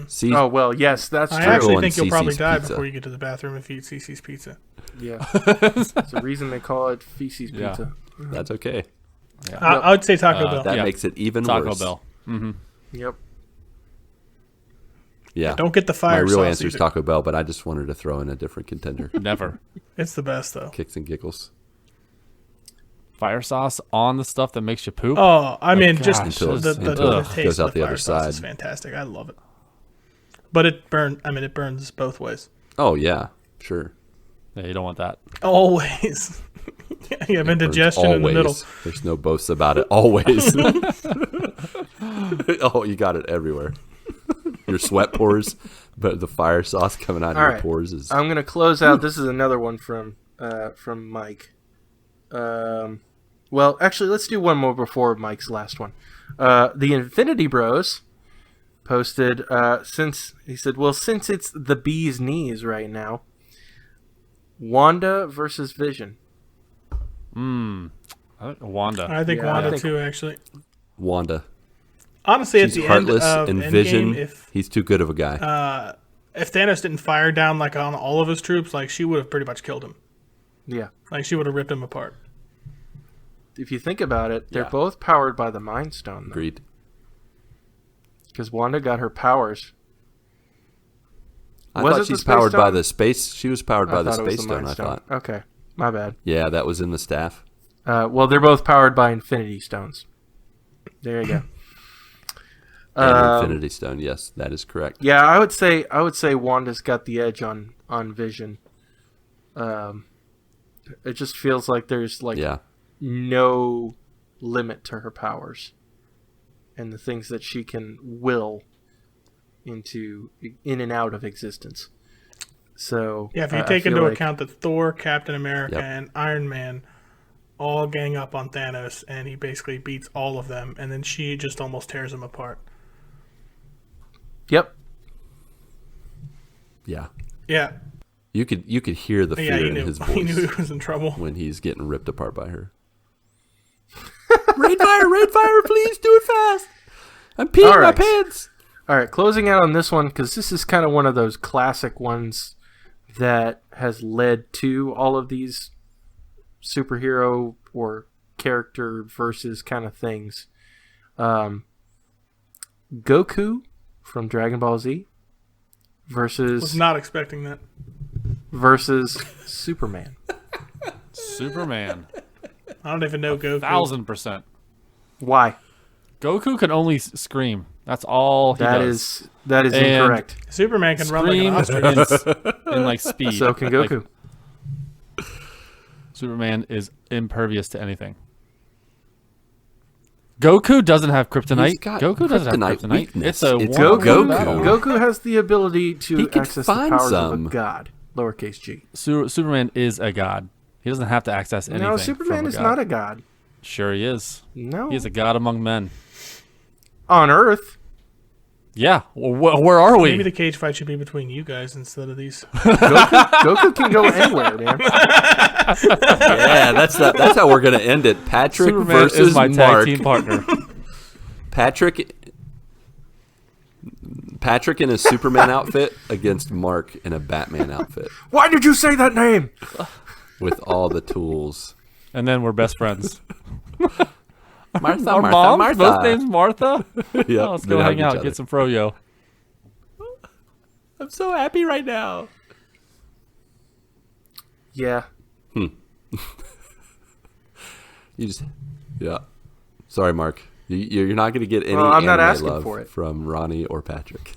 C- Oh well, yes, that's I true. actually and think you'll probably Cece's die Pizza. before you get to the bathroom if you eat Cece's Pizza. Yeah, there's a reason they call it feces Yeah. pizza. That's okay. I would say Taco Bell. That Yeah. makes it even Taco worse. Bell. Yep. Yeah. Don't get the My fire real sauce answer is either. Taco Bell, but I just wanted to throw in a different contender. Never. It's the best though. Kicks and giggles. Fire sauce on the stuff that makes you poop. Oh, I mean, just gosh, Until the it taste goes of out the the fire other sauce side. is fantastic. I love it. But it burns both ways. Oh, yeah. Sure. Yeah, you don't want that. Always. You have Burns indigestion in the middle. always. There's no boasts about it. Always. Oh, you got it everywhere. Your sweat pores, but the fire sauce coming out of All your right. pores is... I'm gonna close out. This is another one from Mike. Well, actually, let's do one more before Mike's last one. The Infinity Bros posted since it's the bee's knees right now. Wanda versus Vision. Wanda. I think Yeah, I Wanda think- too, actually. Wanda. Honestly, at She's the heartless, end of and Endgame, Vision, he's too good of a guy. if Thanos didn't fire down like on all of his troops, like she would have pretty much killed him. Yeah. Like she would have ripped him apart. If you think about it, they're Yeah. both powered by the Mind Stone. Agreed. Because Wanda got her powers. I Was thought it the she's Space powered by Stone? the space... She was powered by the thought it was Space Stone, Mind I thought. Okay, my bad. Yeah, that was in the staff. Well, they're both powered by Infinity Stones. There you go. And Infinity Stone, yes, that is correct. Yeah, I would say Wanda's got the edge on Vision. It just feels like there's Yeah. no limit to her powers and the things that she can will in and out of existence. So Yeah, if you I take feel into like- account that Thor, Captain America, Yep. and Iron Man all gang up on Thanos, and he basically beats all of them, and then she just almost tears him apart. Yep. Yeah. Yeah, You could hear the yeah, fear he in knew. his He knew voice he was in trouble. when he's getting ripped apart by her. Raid fire, please do it fast. I'm peeing All my right. pants. All right, closing out on this one because this is kind of one of those classic ones that has led to all of these superhero or character versus kind of things. Goku from Dragon Ball Z Was versus not expecting that. Superman. Superman. I don't even know Goku. 1000%. Why? Goku can only scream. That's all he That does. is And- incorrect. Superman can run like an Scream ostrich. in like speed. So can Goku. Like, Superman is impervious to anything. Goku doesn't have kryptonite. He's got Goku doesn't have kryptonite kryptonite. weakness. It's a It's one-on-one Goku. battle. Goku has the ability He to can access the find powers some. of a god. Lowercase g. Superman is a god. He doesn't have to access anything. No, Superman is not a god. Sure, he is. No. He is a god among men. On Earth. Yeah. Well, where are we? Maybe the cage fight should be between you guys instead of these. Goku can go anywhere, man. Yeah, that's how we're gonna end it. Patrick Superman versus is my Mark. tag team partner. Patrick in a Superman outfit against Mark in a Batman outfit Why did you say that name? with all the tools. And then we're best friends. Martha, Our moms, both names Martha. Yep, Oh, let's go they hug hang each out, other. get some froyo. I'm so happy right now. Yeah. You just, yeah. Sorry, Mark. You're not going to get any Well, I'm not anime asking love for it. from Ronnie or Patrick.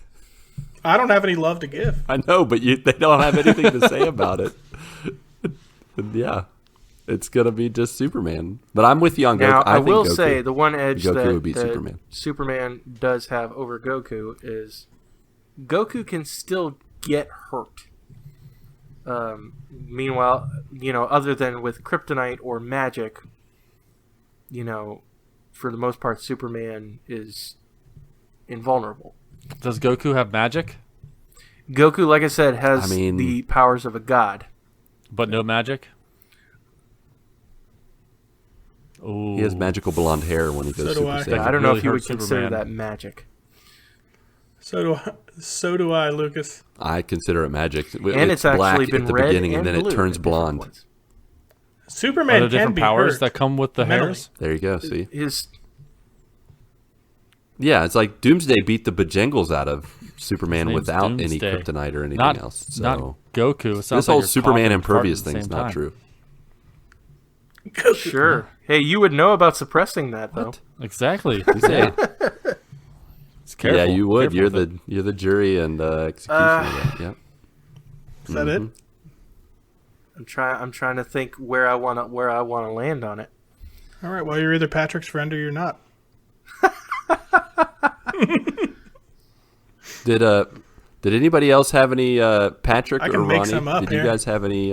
I don't have any love to give. I know, but they don't have anything to say about it. And yeah, it's going to be just Superman. But I'm with you on Goku. Now, I think will Goku. say the one edge Goku that, would beat that Superman. Superman does have over Goku is Goku can still get hurt. Meanwhile, other than with kryptonite or magic, for the most part, Superman is invulnerable. Does Goku have magic, Goku, like I said, has I mean- the powers of a god. but no magic? Ooh. He has magical blonde hair when he goes So do Super I. Saiyan. I don't know really if you hurt would consider Superman. that magic. So do I, Lucas. I consider it magic. And it's actually black been at the red beginning, and and then it blue turns in different blonde. ones. Are Superman there can different be powers hurt that come with the mentally. hairs? There you go. See? His Yeah, it's like Doomsday beat the bejangles out of Superman name's without any Doomsday. kryptonite or anything Not else. So not Goku. It sounds this like whole you're Superman coughing impervious and farting at the thing's same not time. true. sure. Hey, you would know about suppressing that though. Exactly. Yeah. It's careful. Yeah, you would. Careful with You're the jury and executioner. Of that. Yep. Is that it? I'm trying to think where I want to land on it. All right. Well, you're either Patrick's friend or you're not. Did anybody else have any Patrick I or can make Ronnie? some up Did here. you guys have any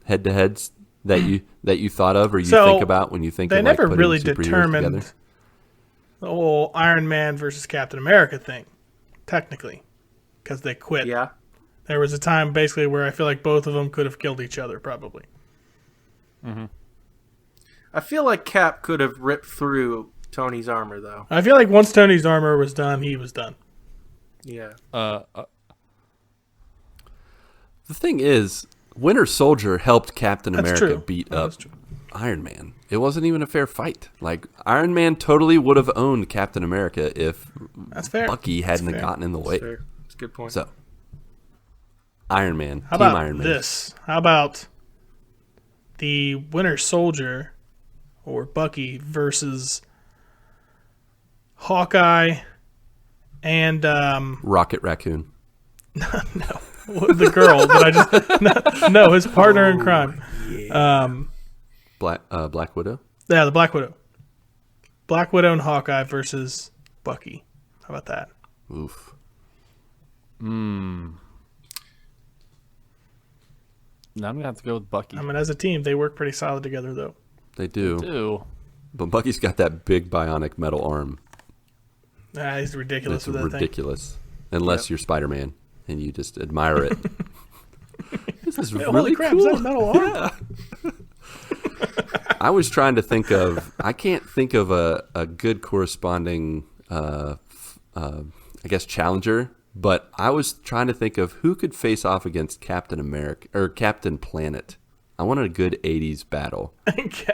head-to-heads that you thought of or you So, think about when you think They of like never putting really superheroes determined together? the whole Iron Man versus Captain America thing, technically, because they quit. Yeah. There was a time basically where I feel like both of them could have killed each other, probably. I feel like Cap could have ripped through Tony's armor though. I feel like once Tony's armor was done, he was done. Yeah. The thing is, Winter Soldier helped Captain That's America true. beat That up is true. Iron Man. It wasn't even a fair fight. Like Iron Man totally would have owned Captain America if That's fair. Bucky hadn't fair. gotten in the way. Fair. That's a good point. So, Iron Man, How Team about Iron Man. this? How about the Winter Soldier or Bucky versus Hawkeye and Rocket Raccoon. the girl that I just no his partner in crime. Black Widow. Yeah, the Black Widow. Black Widow and Hawkeye versus Bucky. How about that? Oof. Now I'm gonna have to go with Bucky. I mean, as a team, they work pretty solid together, though. They do. Ew. But Bucky's got that big bionic metal arm. He's ridiculous It's with that ridiculous. Unless you're Spider-Man and you just admire it. This is thing. really Holy crap! cool. Is that a metal arm? I was trying to think of. I can't think of a good corresponding, I guess, challenger. But I was trying to think of who could face off against Captain America or Captain Planet. I wanted a good '80s battle.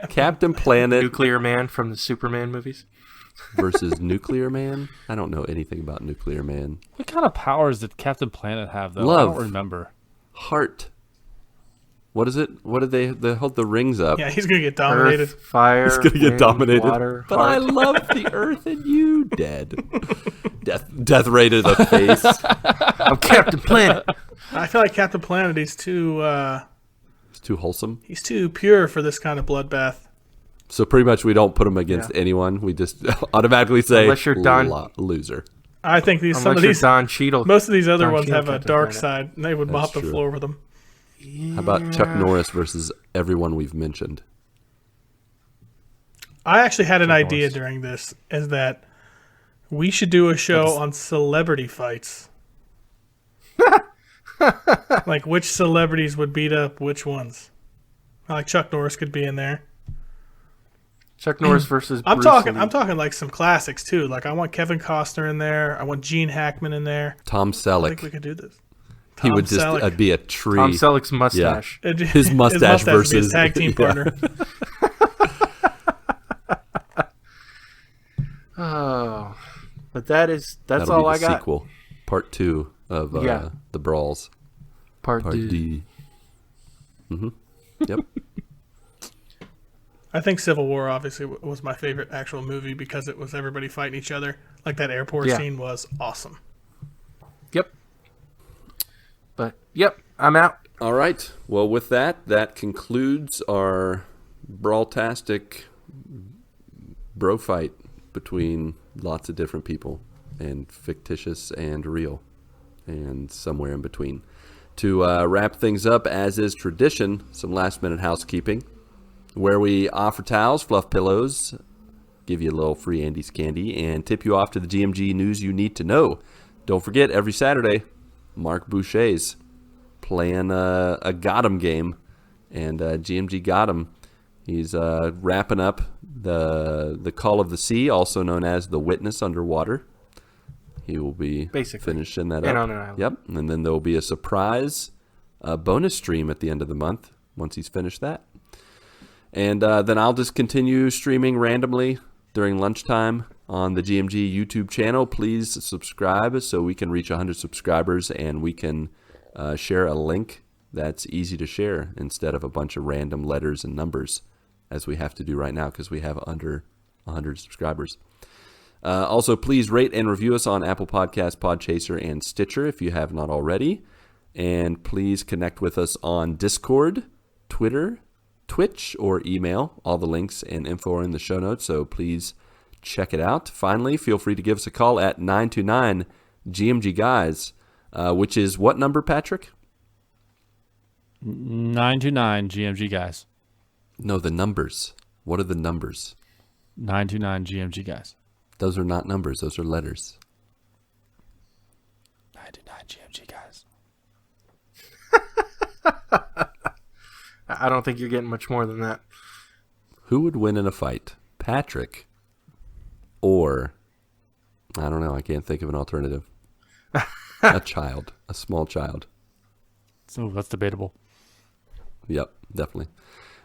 Captain Planet Nuclear Man from the Superman movies. versus Nuclear Man. I don't know anything about Nuclear Man. What kind of powers did Captain Planet have, though? Love. I don't remember. Heart. What is it? What did they hold the rings up? Yeah, he's gonna get dominated. Earth, fire, It's gonna get wind, dominated. water, But heart. I love the earth and you dead. Death ray to the face. I'm Captain Planet. I feel like Captain Planet. He's too Too wholesome. he's too pure for this kind of bloodbath. So pretty much we don't put him against anyone. We just automatically say Unless you're Don- loser. I think some Unless of you're these, Don Cheadle. most of these other Don ones Cheadle have a Captain dark Planet. side, and they would That's mop the true. floor with them. How about Chuck Norris versus everyone we've mentioned? I actually had an idea Norris. during this, is that we should do a show on celebrity fights. Like which celebrities would beat up which ones. Like Chuck Norris could be in there. Chuck Norris versus I'm Bruce talking Lee. I'm talking like some classics too. Like I want Kevin Costner in there. I want Gene Hackman in there. Tom I think we Selleck. could do this. He Tom would just Selleck. be a tree. Tom Selleck's mustache. His mustache would be versus- his tag team yeah. partner. Oh, but that's That'll all be I the got. sequel. Part 2 of Yeah. the Brawls. Part Part D. D. Mm-hmm. Yep. I think Civil War obviously was my favorite actual movie because it was everybody fighting each other. Like that airport Yeah. scene was awesome. Yep. But yep, I'm out. All right. Well, with that concludes our Brawltastic bro fight between lots of different people, and fictitious and real, and somewhere in between. To wrap things up, as is tradition, some last-minute housekeeping, where we offer towels, fluff pillows, give you a little free Andy's candy, and tip you off to the GMG news you need to know. Don't forget, every Saturday, Marc Boucher's playing a Gotham game, and GMG Gotham. He's wrapping up the Call of the Sea, also known as The Witness Underwater. He will be Basically. finishing that And up. on an island. Yep, and then there will be a surprise bonus stream at the end of the month once he's finished that. And then I'll just continue streaming randomly during lunchtime on the GMG YouTube channel. Please subscribe so we can reach 100 subscribers and we can share a link that's easy to share instead of a bunch of random letters and numbers as we have to do right now because we have under 100 subscribers. Also, please rate and review us on Apple Podcasts, Podchaser, and Stitcher if you have not already. And please connect with us on Discord, Twitter, Twitch, or email. All the links and info are in the show notes, so please check it out. Finally, feel free to give us a call at 929-GMG-GUYS, which is what number, Patrick? 929 GMG guys. No, the numbers. What are the numbers? 929 GMG guys. Those are not numbers. Those are letters. 929 GMG guys. I don't think you're getting much more than that. Who would win in a fight? Patrick or, I don't know, I can't think of an alternative. A child. A small child. So that's debatable. Yep, definitely.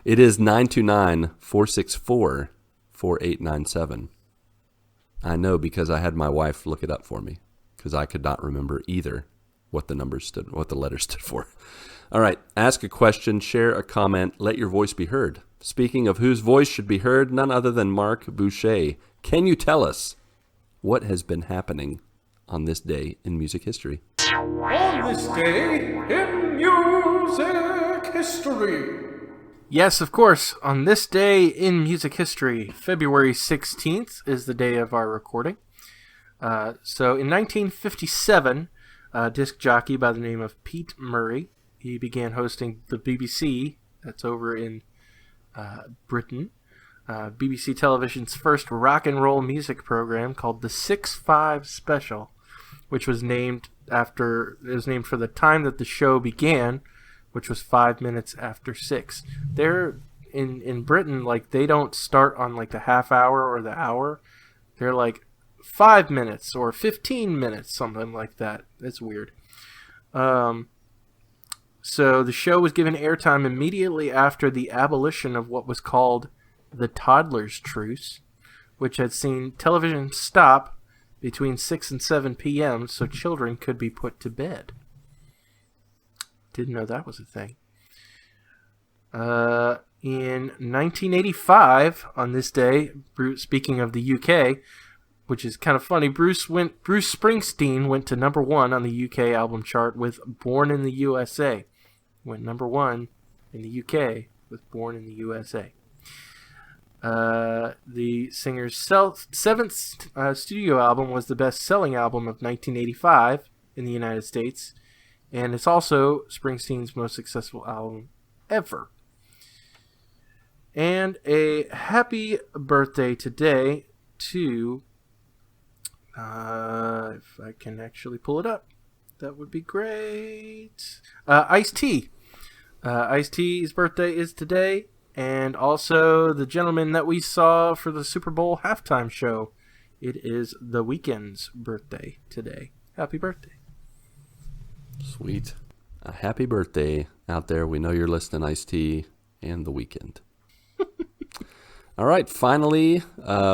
It is 929-464-4897. I know because I had my wife look it up for me because I could not remember either what the letters stood for. All right, ask a question, share a comment, let your voice be heard. Speaking of whose voice should be heard, none other than Marc Boucher. Can you tell us what has been happening on this day in music history? On this day in music history. Yes, of course. On this day in music history, February 16th is the day of our recording. So in 1957, a disc jockey by the name of Pete Murray, he began hosting the BBC, that's over in Britain, BBC Television's first rock and roll music program called the 6-5 Special, which was named for the time that the show began, which was 5 minutes after 6. They're in Britain, like, they don't start on like the half hour or the hour. They're like 5 minutes or 15 minutes, something like that. It's weird. So the show was given airtime immediately after the abolition of what was called the Toddler's Truce, which had seen television stop between 6 and 7 p.m. so children could be put to bed. Didn't know that was a thing. In 1985, on this day, speaking of the UK, which is kind of funny, Bruce Springsteen went to number 1 on the UK album chart with Born in the USA. Went number 1 in the UK with Born in the USA. The singer's seventh studio album was the best-selling album of 1985 in the United States, and it's also Springsteen's most successful album ever. And a happy birthday today to, if I can actually pull it up, that would be great. Ice-T. Ice-T's birthday is today, and also the gentleman that we saw for the Super Bowl halftime show. It is The Weeknd's birthday today. Happy birthday. Sweet. A happy birthday out there. We know you're listening, Ice-T and The Weeknd. All right, finally,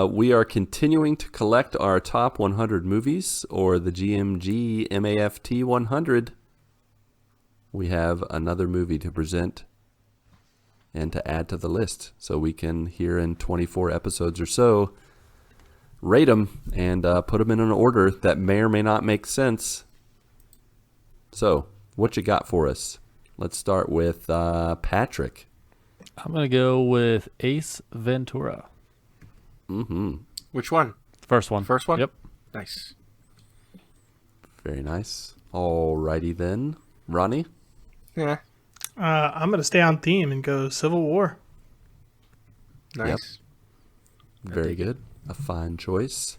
we are continuing to collect our top 100 movies, or the GMG MAFT 100. We have another movie to present and to add to the list, so we can, here in 24 episodes or so, rate them and put them in an order that may or may not make sense. So, what you got for us? Let's start with Patrick. I'm going to go with Ace Ventura. Mm-hmm. Which one? First one. First one? Yep. Nice. Very nice. Alrighty then. Ronnie? Yeah. I'm going to stay on theme and go Civil War. Nice. Yep. Very good. A fine choice.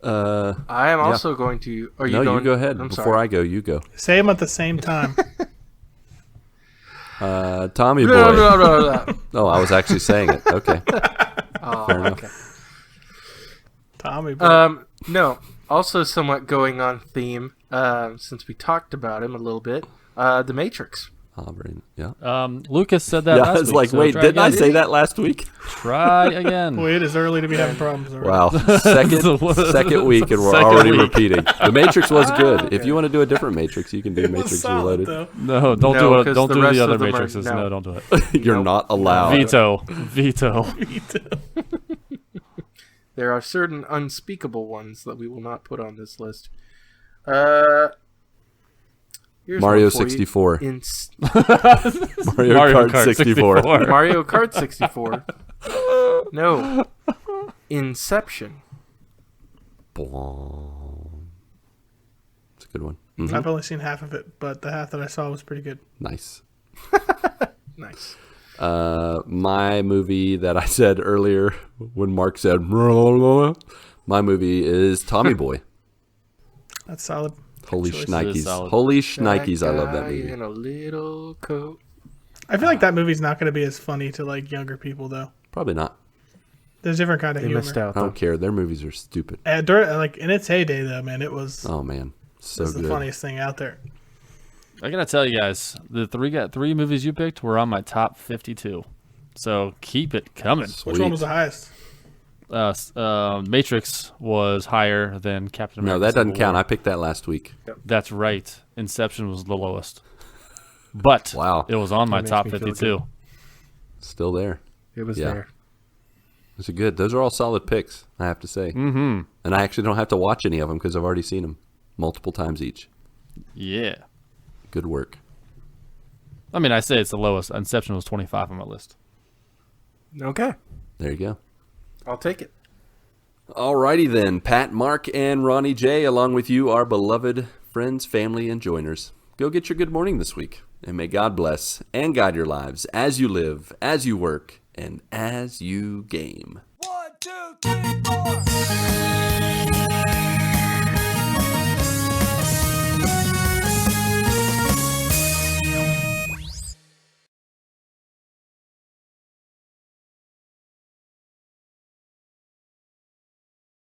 I am also going to... Are you no, going? you go ahead. I'm Before sorry. I go, you go. Say them at the same time. Tommy Boy. Oh, I was actually saying it. Okay. Oh, Fair enough. okay. Tommy Boy. No. Also, somewhat going on theme, since we talked about him a little bit. The Matrix. Yeah. Lucas said that Yeah, last I was week. like, so wait, try didn't I again. say that last week? Try again. Boy, it is early to be having problems already. Wow. Second week, and we're Second already week. repeating. The Matrix was good. If you want to do a different Matrix, you can do It was Matrix solid, Reloaded. though. No, don't No, do it. 'cause Don't the do rest the other of them are- matrices. no. No, don't do it. You're not allowed. Veto. There are certain unspeakable ones that we will not put on this list. Here's Mario one for you. 64. Mario Kart Kart 64. Mario Kart 64. No. Inception. It's a good one. Mhm. I've only seen half of it, but the half that I saw was pretty good. Nice. Nice. My movie that I said earlier when Mark said, my movie is Tommy Boy. That's solid. Holy choice. It is shnikes. solid. Holy shnikes, I love that guy movie. in a little coat. I feel like that movie's not going to be as funny to like younger people though. Probably not. There's different kind of They humor. missed out, I though. don't care. Their movies are stupid. Like in its heyday though, man, it was Oh, man. So the good. funniest thing out there. I gotta tell you guys, the three movies you picked were on my top 52. So keep it coming. Sweet. Which one was the highest? Matrix was higher than Captain America. No, that doesn't Civil count. War. I picked that last week. That's right. Inception was the lowest. But Wow. it was on my makes top me feel 52. Still there. It was Yeah. there. Those are good. Those are all solid picks, I have to say. Mm-hmm. And I actually don't have to watch any of them because I've already seen them multiple times each. Yeah. Good work. I mean, I say it's the lowest. Inception was 25 on my list. Okay. There you go. I'll take it. Alrighty then, Pat, Mark, and Ronnie J, along with you, our beloved friends, family, and joiners. Go get your good morning this week, and may God bless and guide your lives as you live, as you work, and as you game. 1, 2, 3, 4.